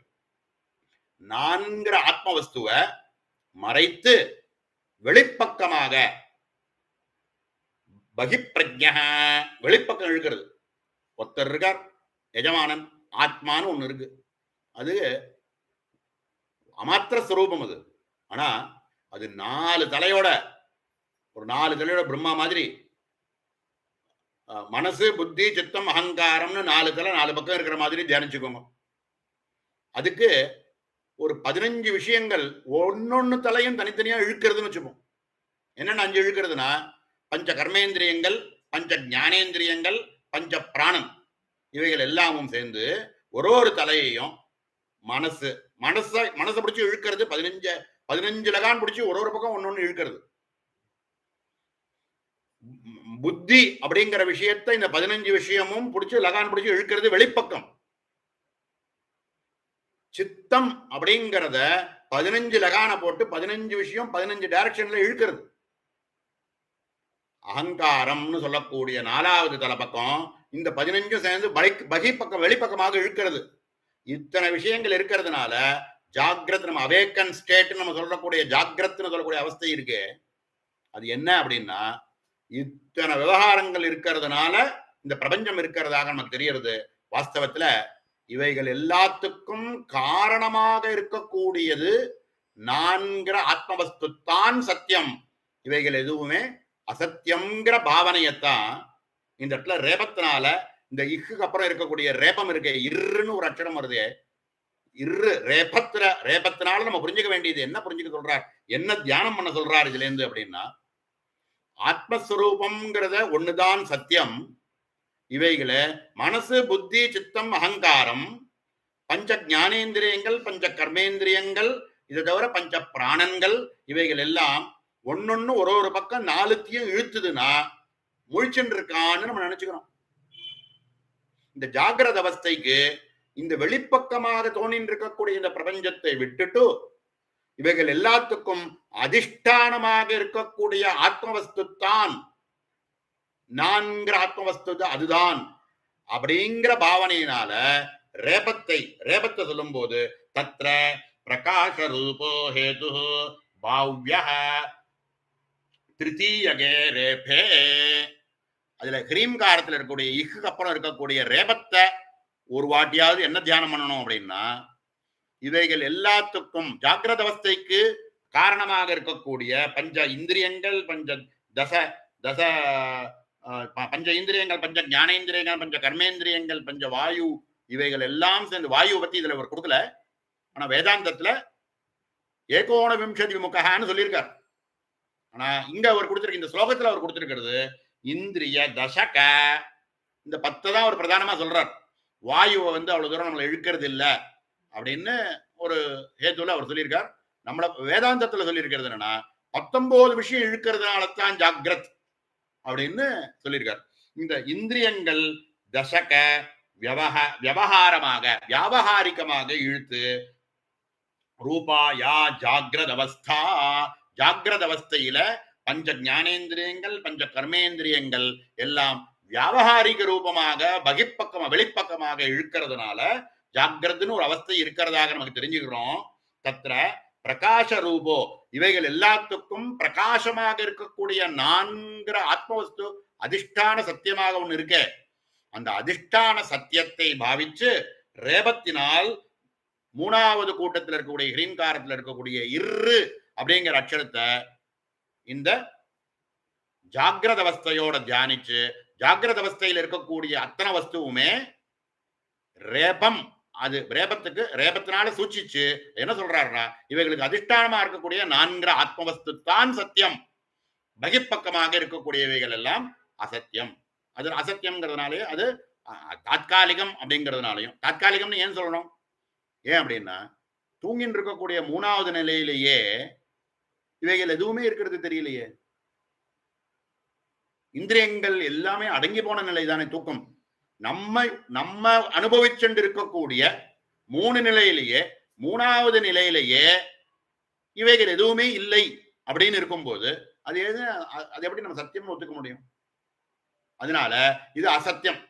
4 ஆத்மவஸ்துவை மறைத்து வெளிப்பக்கமாக பகிப்பிரஜ்ஞ வெளிப்பக்கம் இழுக்கிறது. ஒருத்தர் இருக்கார், எஜமானன், ஆத்மான்னு ஒண்ணு இருக்கு. அது அமாத்திர ஸ்வரூபம். அது ஆனா அது 4 தலையோட, ஒரு 4 தலையோட பிரம்மா மாதிரி மனசு, புத்தி, சித்தம், அகங்காரம்னு 4 தலை 4 பக்கம் இருக்கிற மாதிரி தியானிச்சுக்கோங்க. அதுக்கு ஒரு 15 விஷயங்கள் ஒன்னொன்னு தலையும் தனித்தனியா இழுக்கிறதுன்னு வச்சுப்போம். என்னென்ன 5 இழுக்கிறதுனா, பஞ்ச கர்மேந்திரியங்கள், பஞ்ச ஞானேந்திரியங்கள், பஞ்ச பிராணம், இவைகள் எல்லாமும் சேர்ந்து ஒரு தலையையும் மனசை பிடிச்சி இழுக்கிறது. 15 லகான் பிடிச்சி ஒரு பக்கம் ஒன்னொன்னு இழுக்கிறது. புத்தி அப்படிங்கிற விஷயத்தை இந்த 15 விஷயமும் பிடிச்சி லகான் பிடிச்சி இழுக்கிறது வெளிப்பக்கம். சித்தம் அப்படிங்கிறத 15 லகான போட்டு 15 விஷயம் 15 டைரக்ஷன்ல இழுக்கிறது. அகங்காரம்னு சொல்லக்கூடிய 4வது தலைப்பக்கம் இந்த 15 சேர்ந்து பகிப்பக்கம் வெளிப்பக்கமாக இழுக்கிறது. இத்தனை விஷயங்கள் இருக்கிறதுனால ஜாகிரத், நம்ம அவேக்கன் ஸ்டேட் நம்ம சொல்லக்கூடிய ஜாகிரத்னு சொல்லக்கூடிய அவஸ்தை இருக்கு. அது என்ன அப்படின்னா, இத்தனை விவகாரங்கள் இருக்கிறதுனால இந்த பிரபஞ்சம் இருக்கிறதாக நமக்கு தெரியறது. வாஸ்தவத்துல இவைகள் எல்லாத்துக்கும் காரணமாக இருக்கக்கூடியது 4 ஆத்மவஸ்து தான் சத்தியம். இவைகள் எதுவுமே அசத்தியம்ங்கிற பாவனையத்தான் இந்த இடத்துல ரேபத்தினால, இந்த இக்கு அப்புறம் இருக்கக்கூடிய ரேபம் இருக்க, இருன்னு ஒரு அக்ஷரம் வருது, ரேபத்தினால நம்ம புரிஞ்சுக்க வேண்டியது என்ன புரிஞ்சுக்க சொல்றார், என்ன தியானம் பண்ண சொல்றார் இதுல இருந்து அப்படின்னா, ஆத்மஸ்வரூபம்ங்கிறத ஒண்ணுதான் சத்தியம். இவைகளை மனசு, புத்தி, சித்தம், அகங்காரம், பஞ்ச ஞானேந்திரியங்கள், பஞ்ச கர்மேந்திரியங்கள், இதை தவிர பஞ்ச பிராணன்கள், இவைகள் எல்லாம் ஒன்னொன்னு ஒரு பக்கம் நாலுத்தையும் இழுத்துதுன்னா முழிச்சுட்டு இருக்கான்னு நம்ம நினைச்சுக்கிறோம். இந்த ஜாகிரத அவஸ்தைக்கு இந்த வெளிப்பக்கமாக தோணின்னு இருக்கக்கூடிய இந்த பிரபஞ்சத்தை விட்டுட்டு இவைகள் எல்லாத்துக்கும் அதிஷ்டானமாக இருக்கக்கூடிய ஆத்மவஸ்து தான், நான்கிற ஆத்மவஸ்து அதுதான் அப்படிங்கிற பாவனையினால ரேபத்தை சொல்லும் போது தத்ர பிரகாச ரூபோ ஹேது பாவ்ய திருத்தீயகே ரேபே, அதுல ஹ்ரீம்காரத்துல இருக்கக்கூடிய இக்கு அப்புறம் இருக்கக்கூடிய ரேபத்தை ஒரு வாட்டியாவது என்ன தியானம் பண்ணணும் அப்படின்னா, இவைகள் எல்லாத்துக்கும் ஜாகிரத அவஸ்தைக்கு காரணமாக இருக்கக்கூடிய பஞ்ச இந்திரியங்கள், பஞ்ச இந்திரியங்கள், பஞ்ச ஞானேந்திரியங்கள், பஞ்ச கர்மேந்திரியங்கள், பஞ்ச வாயு, இவைகள் எல்லாம் சேர்ந்து, வாயு பத்தி இதுல ஒரு கொடுக்கல, ஆனா வேதாந்தத்துல ஏகோண விம்சதி விமுகன்னு சொல்லியிருக்கார். ஆனா இங்க அவர் கொடுத்திருக்க இந்த ஸ்லோகத்துல அவர் கொடுத்திருக்கிறது இந்திரிய தசக, இந்த 10 தான் அவர் பிரதானமா சொல்றார். வாயுவை அவ்வளவு தூரம் நம்மளை இழுக்கிறது இல்லை அப்படின்னு ஒரு ஹேத்துல அவர் சொல்லியிருக்கார். நம்மள வேதாந்தத்துல சொல்லியிருக்கிறது என்னன்னா 19 விஷயம் இழுக்கிறதுனால தான் ஜாகிரத் அப்படின்னு சொல்லியிருக்கார். இந்த இந்திரியங்கள் தசக வியாபகாரிகமாக இழுத்து ரூபா யா ஜாகிரத அவஸ்தா, ஜாகிரத அவஸ்தையில பஞ்ச ஞானேந்திரியங்கள், பஞ்ச கர்மேந்திரியங்கள் எல்லாம் வியாபகாரிக ரூபமாக வெளிப்பக்கமாக இழுக்கிறதுனால ஜாகிரதுன்னு ஒரு அவஸ்தை இருக்கிறதாக நமக்கு தெரிஞ்சுக்கிறோம். தத்ர பிரகாச ரூபோ, இவைகள் எல்லாத்துக்கும் பிரகாசமாக இருக்கக்கூடிய நான்கிற ஆத்மவஸ்து அதிஷ்டான சத்தியமாக ஒண்ணு இருக்கே, அந்த அதிஷ்டான சத்தியத்தை பாவிச்சு ரேபத்தினால் 3வது கூட்டத்தில் இருக்கக்கூடிய ஹ்ரீங்காரத்தில் இருக்கக்கூடிய இரு அப்படிங்கிற அக்ஷரத்தை இந்த ஜாகிரத அவஸ்தையோட தியானிச்சு, ஜாகிரத அவஸ்தையில் இருக்கக்கூடிய அத்தனை வஸ்துவுமே ரேபம், அது ரேபத்தினால சூச்சிச்சு என்ன சொல்றாருன்னா, இவைகளுக்கு அதிஷ்டானமா இருக்கக்கூடிய 4 ஆத்மவஸ்து தான் சத்தியம், பகிப்பக்கமாக இருக்கக்கூடியவைகள் எல்லாம் அசத்தியம். அது அசத்தியம்ங்கிறதுனாலே அது தாத்காலிகம் அப்படிங்கிறதுனாலையும், தாத்காலிகம்னு ஏன் சொல்லணும், ஏன் அப்படின்னா தூங்கின்னு இருக்கக்கூடிய 3வது நிலையிலேயே இவைகள் எதுவுமே இருக்கிறது தெரியலையே, இந்திரியங்கள் எல்லாமே அடங்கி போன நிலை தானே தூக்கம். நம்ம அனுபவிச்சுட்டு இருக்கக்கூடிய 3 நிலையிலேயே 3வது நிலையிலேயே இவைகள் எதுவுமே இல்லை அப்படின்னு இருக்கும்போது அது எப்படி நம்ம சத்தியம் ஒத்துக்க முடியும்? அதனால இது அசத்தியம்.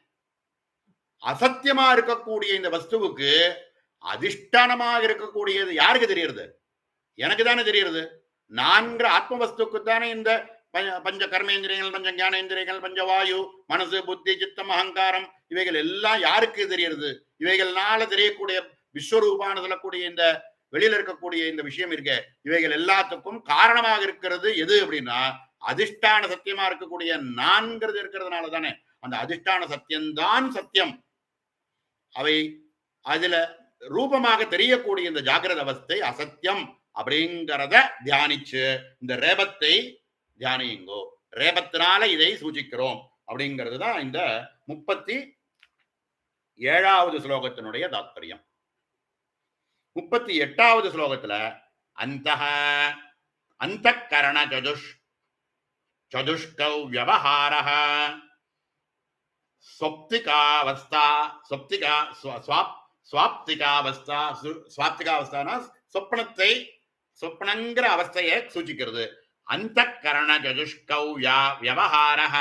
அசத்தியமா இருக்கக்கூடிய இந்த வஸ்துவுக்கு அதிஷ்டானமாக இருக்கக்கூடியது யாருக்கு தெரியுது? எனக்கு தானே தெரியுது. 4 ஆத்ம வஸ்துக்கு தானே இந்த பஞ்ச கர்மேந்திரியங்கள், பஞ்ச ஞானேந்திரியங்கள், பஞ்ச வாயு, மனசு, புத்தி, சித்தம், அகங்காரம், இவைகள் எல்லாம் யாருக்கு தெரியுது? இவைகள்னால தெரியக்கூடிய விஸ்வரூபான்னு சொல்லக்கூடிய இந்த வெளியில இருக்கக்கூடிய இந்த விஷயம் இருக்க, இவைகள் எல்லாத்துக்கும் காரணமாக இருக்கிறது எது அப்படின்னா அதிஷ்டான சத்தியமா இருக்கக்கூடிய நான்கிறது இருக்கிறதுனால தானே. அந்த அதிஷ்டான சத்தியம்தான் சத்தியம். அவை அதுல ரூபமாக தெரியக்கூடிய இந்த ஜாகிரத அவஸ்தை அசத்தியம் அப்படிங்கிறத தியானிச்சு இந்த ரேபத்தை தியானியுங்கோ, ரேபத்தினால இதை சூச்சிக்கிறோம் அப்படிங்கிறது தான் இந்த 37வது ஸ்லோகத்தினுடைய தாத்பரியம். 38வது ஸ்லோகத்துல அந்தఃகரண சதுஷ்கௌ வியவஹாரஹ ஸ்வாப்திகாவஸ்தானா சொப்பனங்கிற அவஸ்தையை சூச்சிக்கிறது. அந்தఃகரண சதுஷ்கௌ வியவஹாரஹ,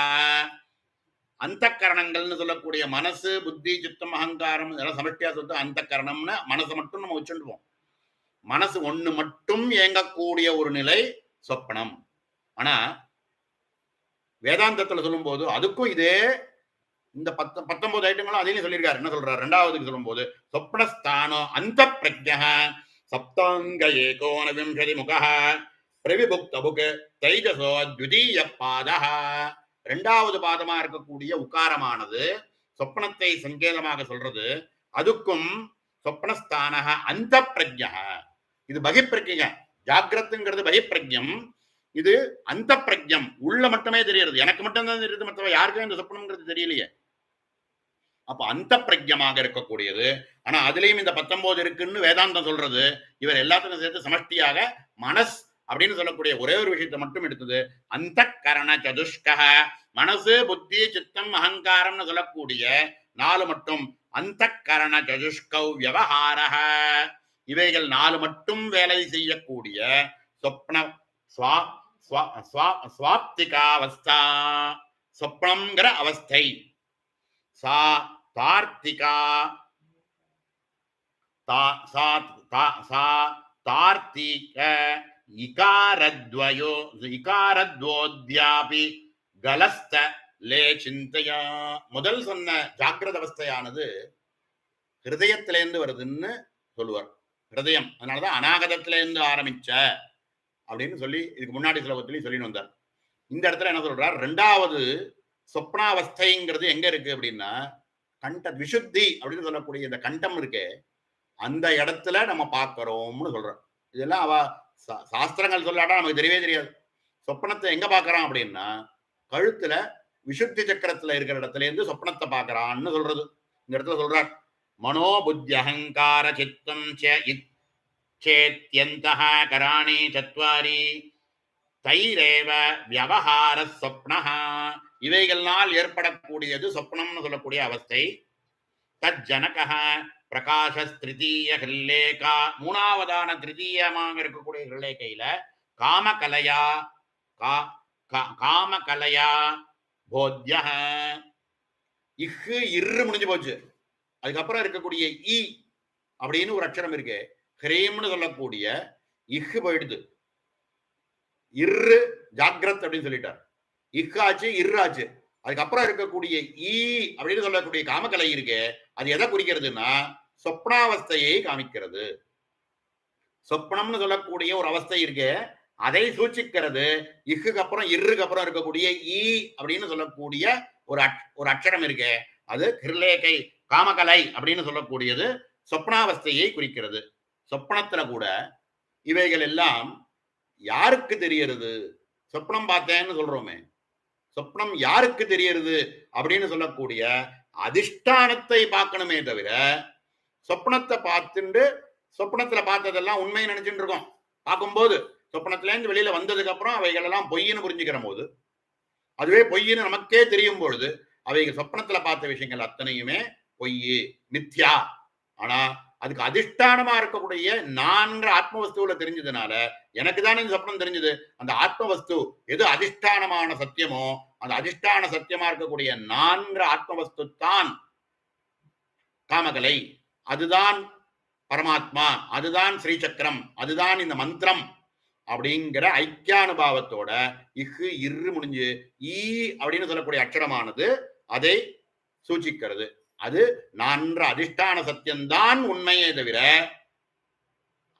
அந்தःகரணங்கள்னு சொல்லக்கூடிய மனசு, புத்தி, சித்தம், அகங்காரம் இதெல்லாம் சமஷ்டியா சொல்லிட்டு அந்தःகரணம்னு மனசை மட்டும் நம்ம வச்சுடுவோம். மனசு ஒண்ணு மட்டும் இயங்கக்கூடிய ஒரு நிலை சொப்பனம். ஆனா வேதாந்தத்துல சொல்லும் போது அதுக்கும் இதே இந்த 19 ஐட்டங்களும் அதையும் சொல்லியிருக்காரு. என்ன சொல்றாரு? 2வதுக்கு சொல்லும் போது சொப்னஸ்தானோ அந்த பிரஜ்ஞः சப்தாங்க ஏகோன விம்சதி முகः பிரவிபுக்தபுக் தைஜசோ த்விதீய பாதः. 2வது பாதமா இருக்கக்கூடிய உக்காரமானது சொப்பனத்தை சங்கேதமாக சொல்றது. அதுக்கும் சொப்னஸ்தானஹ அந்த பிரஜ்ஞா. இது பகிப்பிரஜ்ஞ. ஜாகிரத்துங்கிறது பகிப்பிரஜ்ஞம், இது அந்த பிரஜ்ஞம், உள்ள மட்டுமே தெரியுது. எனக்கு மட்டும்தான் தெரியுது, மற்றவ யாருக்கும் இந்த சொப்னம்ங்கிறது தெரியலையே. அப்ப அந்த பிரஜ்ஞமாக இருக்கக்கூடியது. ஆனா அதுலயும் இந்த 19 இருக்குன்னு வேதாந்தம் சொல்றது. இவர் எல்லாத்துக்கும் சேர்த்து சமஷ்டியாக மனஸ் அப்படின்னு சொல்லக்கூடிய ஒரே ஒரு விஷயத்தை மட்டும் எடுத்தது. அந்த கரண சதுஷ்க, மனசு புத்தி சித்தம் அகங்காரம்னு சொல்லக்கூடிய 4 மட்டும். அந்த கரண சதுஷ்கௌ வியவஹாரஹ, இவைகள் 4 மட்டும் வேலை செய்யக்கூடிய சொப்ன ஸ்வாப்திகாவஸ்தா, சொப்னம்ங்கிற அவஸ்தை. சா தார்த்திகா, தார்த்திக இகாரத்வயோ இகாரத்வோத்யாபி கலஸ்த லே சிந்தையா. முதல் சொன்ன ஜாகிரத அவஸ்தையானது ஹிருதயத்திலேருந்து வருதுன்னு சொல்லுவார். ஹிருதயம், அதனாலதான் அநாகதத்திலேருந்து ஆரம்பிச்ச அப்படின்னு சொல்லி இதுக்கு முன்னாடி ஸ்லோகத்திலையும் சொல்லிட்டு வந்தார். இந்த இடத்துல என்ன சொல்றார், ரெண்டாவது சொப்னாவஸ்தைங்கிறது எங்க இருக்கு அப்படின்னா கண்ட விசுத்தி அப்படின்னு சொல்லக்கூடிய இந்த கண்டம் இருக்கே, அந்த இடத்துல நம்ம பார்க்கிறோம்னு சொல்றோம். இதெல்லாம் அவ சாஸ்திரங்கள் சொல்லாட்டா நமக்கு தெரியவே தெரியாது. சொப்பனத்தை எங்க பார்க்கறான் அப்படின்னா கழுத்துல விசுத்தி சக்கரத்துல இருக்கிற இடத்துல இருந்து சொப்பனத்தை பார்க்கறான்னு சொல்றது. இந்த இடத்துல சொல்றார், மனோ புத்தி அகங்கார சித்தம் சேத்யந்தஹ கராணி சத்வாரி தைரேவ வியவஹார சொப்னஹ, இவைகள்னால் ஏற்படக்கூடியது சொப்னம்னு சொல்லக்கூடிய அவஸ்தை. தஜ்ஜனகஹ பிரகாஷ திருத்தீய ஹிருல்லேகா, மூணாவதான திருத்தீயமாக இருக்கக்கூடிய ஹிருல்லேகையில காமகலையா காமகலையா போத்யஹ, இஹ்ஹு இர்ரு முடிஞ்சு போச்சு. அதுக்கப்புறம் இருக்கக்கூடிய இ அப்படின்னு ஒரு அக்ஷரம் இருக்கு, ஹ்ரீம்னு சொல்லக்கூடிய இஹ்ஹு போயிடுது. இர்ரு ஜாகிரத் அப்படின்னு சொல்லிட்டார். இஹ்ஆச்சு இர்ராச்சு. அதுக்கப்புறம் இருக்கக்கூடிய ஈ அப்படின்னு சொல்லக்கூடிய காமக்கலை இருக்கு, அது எதை குறிக்கிறதுனா சொப்னாவஸ்தையை காமிக்கிறது. சொப்னம்னு சொல்லக்கூடிய ஒரு அவஸ்தை இருக்கு, அதை சூச்சிக்கிறது. இஹுக்கு அப்புறம் இர்ருக்கு அப்புறம் இருக்கக்கூடிய ஈ அப்படின்னு சொல்லக்கூடிய ஒரு அக்ஷரம் இருக்கு, அது ஹிருலேகை காமகலை அப்படின்னு சொல்லக்கூடியது சொப்னாவஸ்தையை குறிக்கிறது. சொப்னத்துல கூட இவைகள் எல்லாம் யாருக்கு தெரியறது? சொப்னம் பார்த்தேன்னு சொல்றோமே, சொப்னம் யாருக்கு தெரியறது அப்படின்னு சொல்லக்கூடிய அதிஷ்டானத்தை பார்க்கணுமே தவிர, சொப்னத்தை பார்த்துட்டு சொப்னத்துல பார்த்ததெல்லாம் உண்மை நினைச்சுட்டு இருக்கோம். பார்க்கும்போது சொப்னத்துல இருந்து வெளியில வந்ததுக்கு அப்புறம் அவைகள் எல்லாம் பொய்ன்னு புரிஞ்சுக்கிற போது, அதுவே பொய்ன்னு நமக்கே தெரியும் பொழுது, அவைகள் சொப்னத்துல பார்த்த விஷயங்கள் அத்தனையுமே பொய், மித்யா. ஆனா அதுக்கு அதிஷ்டானமா இருக்கக்கூடிய நான்கு ஆத்மவஸ்துல தெரிஞ்சதுனால எனக்கு தானே இந்த சொப்னம் தெரிஞ்சது. அந்த ஆத்மவஸ்து எது அதிஷ்டானமான சத்தியமோ, அந்த அதிஷ்டான சத்தியமா இருக்கக்கூடிய நான்கு ஆத்மவஸ்து தான் காமகலை, அதுதான் பரமாத்மா, அதுதான் ஸ்ரீசக்கரம், அதுதான் இந்த மந்திரம் அப்படிங்கிற ஐக்கியானுபாவத்தோட இஹு இரு முடிஞ்சு ஈ அப்படின்னு சொல்லக்கூடிய அக்ஷரமானது அதை சூச்சிக்கிறது. அது நான்கு அதிஷ்டான சத்தியம்தான் உண்மையே தவிர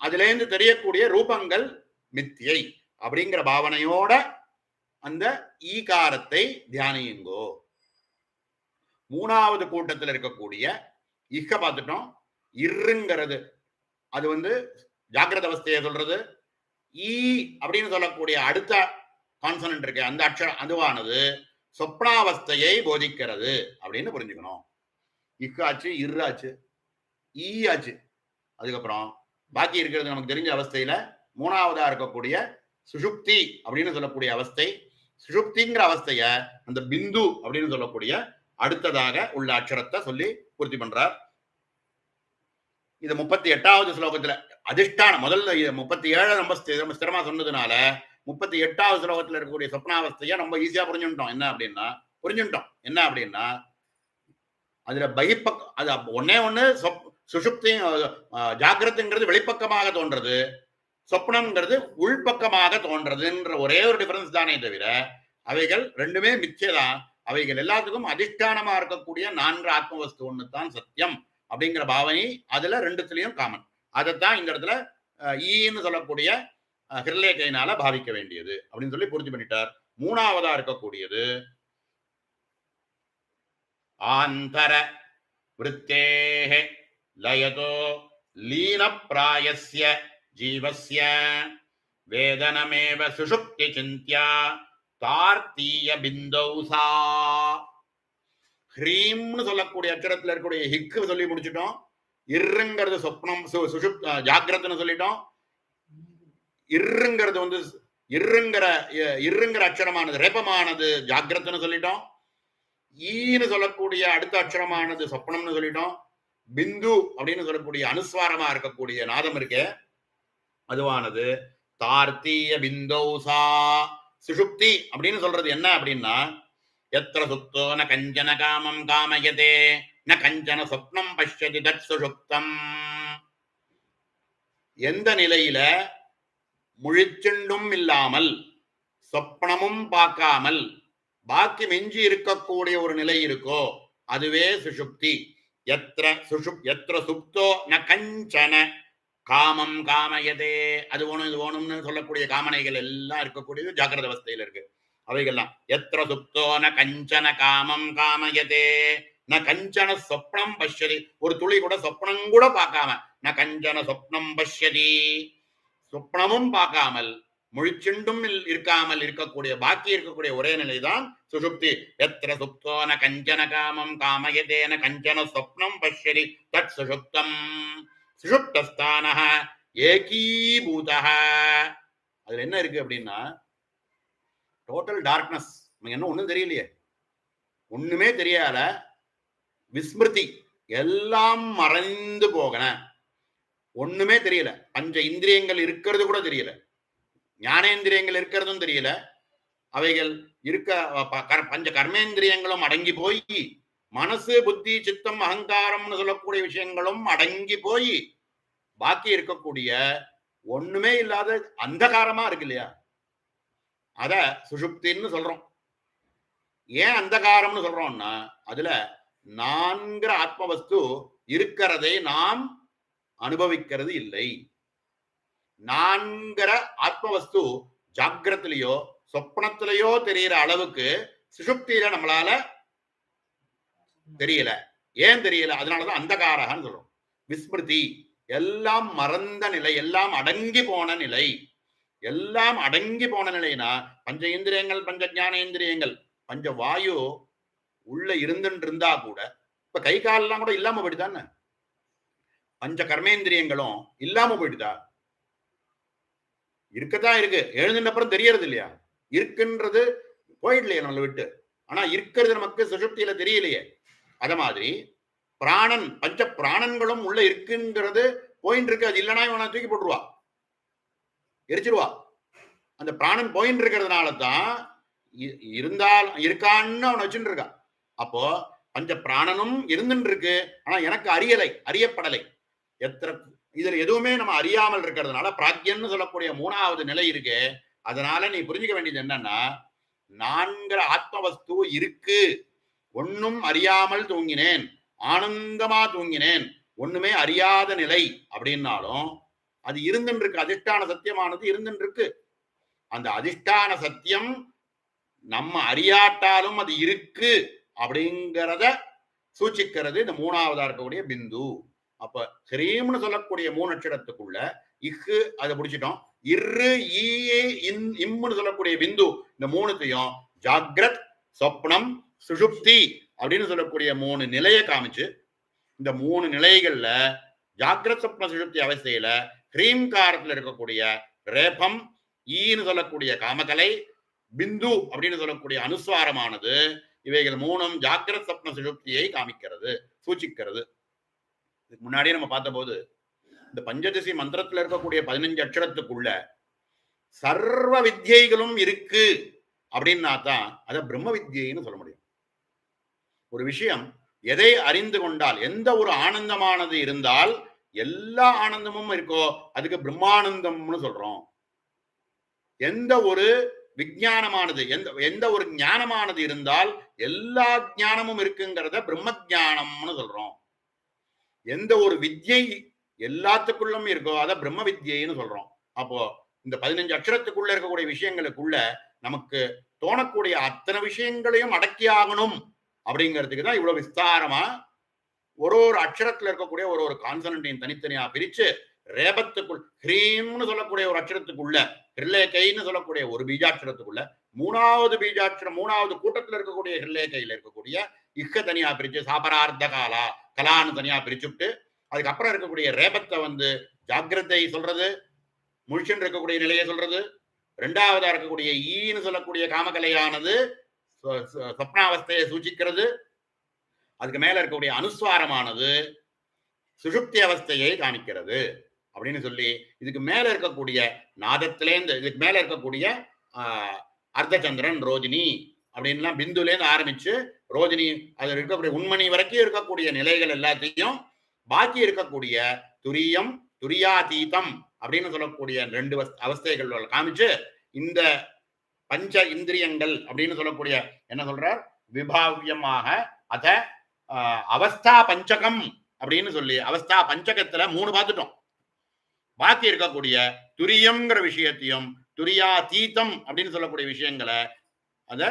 அதுல இருந்து தெரியக்கூடிய ரூபங்கள் மித்தியை அப்படிங்கிற பாவனையோட அந்த ஈகாரத்தை தியானியுங்கோ. மூணாவது கூட்டத்தில் இருக்கக்கூடிய இக்க பார்த்துட்டோம். இருங்கிறது அது ஜாகிரத அவஸ்தையை சொல்றது. ஈ அப்படின்னு சொல்லக்கூடிய அடுத்த கான்சனன்ட் இருக்கு, அந்த அக்ஷரம் அதுவானது சொப்னாவஸ்தையை போதிக்கிறது அப்படின்னு புரிஞ்சுக்கணும். இக்காச்சு இர்ராச்சு ஈ ஆச்சு. அதுக்கப்புறம் பாக்கி இருக்கிறது நமக்கு தெரிஞ்ச அவஸ்தையில மூணாவதா இருக்கக்கூடிய சுஷுப்தி அப்படின்னு சொல்லக்கூடிய அவஸ்தை. சுஷுப்திங்கிற அவஸ்தைய அந்த பிந்து அப்படின்னு சொல்லக்கூடிய அடுத்ததாக உள்ள அக்ஷரத்தை சொல்லி பூர்த்தி பண்றார். இது 38வது ஸ்லோகத்துல அதிஷ்டானம் முதல்ல 37 ரொம்ப ஸ்திரமா சொன்னதுனால 38வது ஸ்லோகத்துல இருக்கக்கூடிய சொப்னாவஸ்தைய ரொம்ப ஈஸியா புரிஞ்சுட்டோம். என்ன அப்படின்னா அதுல பகிப்பக்கம், அது ஒன்னே ஒண்ணு சுஷுப்தி ஜாகிரத்துங்கிறது வெளிப்பக்கமாக தோன்றது, சொப்னம்ங்கிறது உள்பக்கமாக தோன்றதுன்ற ஒரே ஒரு டிஃபரன்ஸ் தானே தவிர அவைகள் ரெண்டுமே மிச்சதான். அவைகள் எல்லாத்துக்கும் அதிஷ்டானமா இருக்கக்கூடிய நான்கு ஆத்மவஸ்து ஒண்ணு தான் சத்தியம் அப்படிங்கிற பாவனை அதுல ரெண்டுத்திலையும் காமன். அதைத்தான் இந்த இடத்துல ஈன்னு சொல்லக்கூடிய ஹிருல்லேகையினால பாவிக்க வேண்டியது அப்படின்னு சொல்லி பூர்த்தி பண்ணிட்டார். மூணாவதா இருக்கக்கூடியது ஆந்தர விருத்தேஹ லயதோ லீன பிராயஸ்ய ஜீவஸ்ய வேதனமேவ சுஷுப்தி சிந்தியா தார்த்தீய பிந்தௌசா. ஹ்ரீம்னு சொல்லக்கூடிய அச்சரத்துல இருக்கக்கூடிய ஹிக்கு சொல்லி முடிச்சிட்டோம். இருங்கிறது சொப்னம் சுஷுப் ஜாகிரத்னு சொல்லிட்டோம். இருங்கிறது இருங்கிற அக்ஷரமானது ரேபமானது ஜாகிரத்னு சொல்லிட்டோம். ஈன்னு சொல்லக்கூடிய அடுத்த அக்ஷரமானது சொப்பனம்னு சொல்லிட்டோம். பிந்து அப்படின்னு சொல்லக்கூடிய அனுஸ்வாரமா இருக்கக்கூடிய நாதம் இருக்கு, அதுவானது தார்த்தீய பிந்தௌசா. சுஷுப்தி அப்படின்னு சொல்றது என்ன அப்படின்னா, எத்திர சுப்தோ ந கஞ்சன காமம் காமயதே ந கஞ்சன சொப்னம் பஷ்யதி தத் சுஷுப்தம். எந்த நிலையில முழிச்சுண்டும் இல்லாமல் சொப்பனமும் பார்க்காமல் பாக்கி மிஞ்சி இருக்கக்கூடிய ஒரு நிலை இருக்கோ அதுவே சுஷுப்தி. எத்திர சுப்தோ ந கஞ்சன காமம் காமயதே, அது வேணும் இது வேணும்னு சொல்லக்கூடிய காமனைகள் எல்லாம் இருக்கக்கூடியது ஜாகிரத அவஸ்தையில இருக்கு. அவைகள்லாம் எத்திர சுப்தோ ந கஞ்சன காமம் காமயதே ந கஞ்சன சொப்னம் பஷ்யதி, ஒரு துளி கூட சொப்னம் கூட பார்க்காம ந கஞ்சன சொப்னம் பஷ்யதி, சொப்னமும் பார்க்காமல் முழிச்சுண்டும் இருக்காமல் இருக்கக்கூடிய பாக்கி இருக்கக்கூடிய ஒரே நிலைதான் சுஷுப்தி. எத்திர சுப்தோ ந கஞ்சன காமம் காமயதே ந கஞ்சன சொப்னம் பஷ்யதி தத் சுஷுப்தம். சுஷுப்தஸ்தானஹ ஏகீபூதஹ. அதுல என்ன இருக்கு அப்படின்னா, டோட்டல் டார்க்னஸ். நமக்கு என்ன ஒண்ணும் தெரியலையே, ஒண்ணுமே தெரியாத விஸ்மிருதி, எல்லாம் மறைந்து போகன, ஒண்ணுமே தெரியல. பஞ்ச இந்திரியங்கள் இருக்கிறது கூட தெரியல, ஞானேந்திரியங்கள் இருக்கிறதும் தெரியல. அவைகள் இருக்க பஞ்ச கர்மேந்திரியங்களும் அடங்கி போய் மனசு புத்தி சித்தம் அகங்காரம்னு சொல்லக்கூடிய விஷயங்களும் அடங்கி போய் பாக்கி இருக்கக்கூடிய ஒண்ணுமே இல்லாத அந்தகாரமா இருக்கு இல்லையா, அத சுஷுப்தின்னு சொல்றோம். ஏன் அந்தகாரம்னு சொல்றோம்னா, அதுல நான்கிற ஆத்மவஸ்து இருக்கிறதை நாம் அனுபவிக்கிறது இல்லை. நான்கிற ஆத்மவஸ்து ஜாகிரத்திலேயோ சொப்னத்திலேயோ தெரியற அளவுக்கு சுஷுப்தியில நம்மளால தெரியல. ஏன் தெரியல? அதனாலதான் அந்தகாரகன்னு சொல்றோம். விஸ்மிருதி, எல்லாம் மறந்த நிலை, எல்லாம் அடங்கி போன நிலை. எல்லாம் அடங்கி போன நிலைனா பஞ்ச இந்திரியங்கள் பஞ்ச ஞானேந்திரியங்கள் பஞ்ச வாயு உள்ள இருந்துட்டு இருந்தா கூட இப்ப கை காலெல்லாம் கூட இல்லாம போயிட்டுதானே, பஞ்ச கர்மேந்திரியங்களும் இல்லாம போயிட்டுதா? இருக்கத்தான் இருக்கு, எழுதுன அப்புறம் தெரியறது இல்லையா, இருக்குன்றது போயிடலையே நம்மளை விட்டு. ஆனா இருக்கிறது நமக்கு சுஷுப்தியில தெரியலையே. அத மாதிரி பிராணன், பஞ்ச பிராணன்களும் உள்ள இருக்குங்கிறது போயின்னு இருக்கு. அது இல்லைன்னா இவனை தூக்கி போட்டுருவா, எரிச்சிருவா. அந்த பிராணன் போயின்னு இருக்கிறதுனால தான் இருந்தால் இருக்கான்னு அவனை வச்சுட்டு இருக்கா. அப்போ பஞ்ச பிராணனும் இருந்துட்டு இருக்கு, ஆனா எனக்கு அறியலை, அறியப்படலை. இதுல எதுவுமே நம்ம அறியாமல் இருக்கிறதுனால பிராக்யன்னு சொல்லக்கூடிய மூணாவது நிலை இருக்கு. அதனால நீ புரிஞ்சுக்க வேண்டியது என்னன்னா, நான்கிற ஆத்மவஸ்து இருக்கு, ஒன்னும் அறியாமல் தூங்கினேன், ஆனந்தமா தூங்கினேன், ஒண்ணுமே அறியாத நிலை அப்படின்னாலும் அது இருந்துட்டு இருக்கு. அதிஷ்டான சத்தியமானது இருந்துட்டு இருக்கு. அந்த அதிஷ்டான சத்தியம் நம்ம அறியாட்டாலும் அது இருக்கு அப்படிங்கிறத சூச்சிக்கிறது இந்த மூணாவதா இருக்கக்கூடிய பிந்து. அப்ப ஹ்ரீம்னு சொல்லக்கூடிய மூணு அட்சரத்துக்குள்ள இக்கு அதை பிடிச்சிட்டோம். இரு இம்னு சொல்லக்கூடிய பிந்து, இந்த மூணுத்தையும் ஜாகிரத் சொப்னம் சுஷுப்தி அப்படின்னு சொல்லக்கூடிய மூணு நிலையை காமிச்சு, இந்த மூணு நிலைகள்ல ஜாகிரத் சொப்ன சுஷுப்தி அவஸ்தையில ஹ்ரீம்காரத்துல இருக்கக்கூடிய ரேபம், ஈன்னு சொல்லக்கூடிய காமகலை, பிந்து அப்படின்னு சொல்லக்கூடிய அனுஸ்வாரமானது, இவைகள் மூணும் ஜாகிரத் சொப்ன சுஷுப்தியை காமிக்கிறது, சூச்சிக்கிறது. இதுக்கு முன்னாடியே நம்ம பார்த்த போது இந்த பஞ்சதசி மந்திரத்துல இருக்கக்கூடிய 15 அக்ஷரத்துக்குள்ள சர்வ வித்யைகளும் இருக்கு அப்படின்னா தான் அதை பிரம்ம வித்யைன்னு சொல்ல முடியும். ஒரு விஷயம் எதை அறிந்து கொண்டால், எந்த ஒரு ஆனந்தமானது இருந்தால் எல்லா ஆனந்தமும் இருக்கோ அதுக்கு பிரம்மானந்தம்னு சொல்றோம். எந்த ஒரு விஞ்ஞானமானது, எந்த ஒரு ஞானமானது இருந்தால் எல்லா ஞானமும் இருக்குங்கிறத பிரம்ம ஞானம்னு சொல்றோம். எந்த ஒரு வித்யை எல்லாத்துக்குள்ளும் இருக்கோ அத பிரம்ம வித்யைன்னு சொல்றோம். அப்போ இந்த 15 அக்ஷரத்துக்குள்ள இருக்கக்கூடிய விஷயங்களுக்குள்ள நமக்கு தோணக்கூடிய அத்தனை விஷயங்களையும் அடக்கி ஆகணும் அப்படிங்கிறதுக்கு தான் இவ்வளவு விஸ்தாரமா ஒரு ஒரு அக்ஷரத்துல இருக்கக்கூடிய ஒரு ஒரு கான்சனண்டையும் தனித்தனியா பிரிச்சு ரேபத்துக்குள் ஹ்ரீம்னு சொல்லக்கூடிய ஒரு அக்ஷரத்துக்குள்ள ஹிர்லேகைன்னு சொல்லக்கூடிய ஒரு பீஜாட்சரத்துக்குள்ள மூணாவது கூட்டத்தில் இருக்கக்கூடிய ஹிர்லேகையில் இருக்கக்கூடிய இக்க தனியா பிரிச்சு சாபரார்த்த காலா கலான்னு தனியா பிரிச்சுட்டு அதுக்கப்புறம் இருக்கக்கூடிய ரேபத்தை ஜாகிரதை சொல்றது, முழிச்சுன்னு இருக்கக்கூடிய நிலையை சொல்றது, ரெண்டாவதா இருக்கக்கூடிய ஈன்னு சொல்லக்கூடிய காமகலையானது சொப்னாவஸ்தையை சூச்சிக்கிறது, அதுக்கு மேல இருக்கக்கூடிய அனுஸ்வாரமானது சுஷுப்தி அவஸ்தையை காமிக்கிறது அப்படின்னு சொல்லி இதுக்கு மேல இருக்கக்கூடிய நாதத்திலேருந்து இதுக்கு மேல இருக்கக்கூடிய அர்த்தச்சந்திரன் ரோஜினி அப்படின்லாம் பிந்துலேருந்து ஆரம்பிச்சு ரோஜினி அதில் இருக்கக்கூடிய உண்மணி வரைக்கும் இருக்கக்கூடிய நிலைகள் எல்லாத்தையும் பாக்கி இருக்கக்கூடிய துரியம் துரியாதீதம் அப்படின்னு சொல்லக்கூடிய 2 அவஸ்தைகள் காமிச்சு இந்த பஞ்ச இந்திரியங்கள் அப்படின்னு சொல்லக்கூடிய என்ன சொல்றார் விபாவியமாக அத அவஸ்தா பஞ்சகம் அப்படின்னு சொல்லி அவஸ்தா பஞ்சகத்துல 3 பார்த்துட்டோம். பாக்கி இருக்கக்கூடிய துரியம்ங்கிற விஷயத்தையும் துரியாதீதம் அப்படின்னு சொல்லக்கூடிய விஷயங்களை அத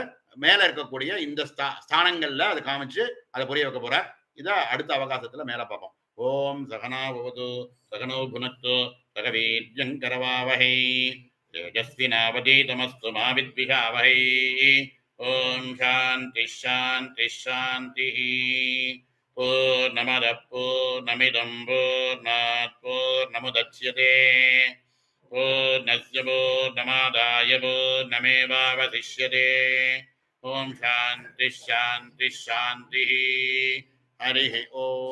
மேல இருக்கக்கூடிய இந்த ஸ்தானங்கள்ல அதை காமிச்சு அதை புரிய வைக்க போற. இத அடுத்த அவகாசத்துல மேல பார்ப்போம். ஓம் சகனா பவது சகனோ புனக்து சகவீர்யங்கரவாவஹை தேஜஸ்வினாவதீதமஸ்து மா வித்விஷாவஹை. ஓம் சாந்தி சாந்தி சாந்தி. பூர்ணமதః பூர்ணமிதம் பூர்ணாத் பூர்ணமுதச்யதே பூர்ணஸ்ய பூர்ணமாதாய பூர்ணமேவாவசிஷ்யதே. ஓம் சாந்தி சாந்தி சாந்தி. ஹரி ஓம்.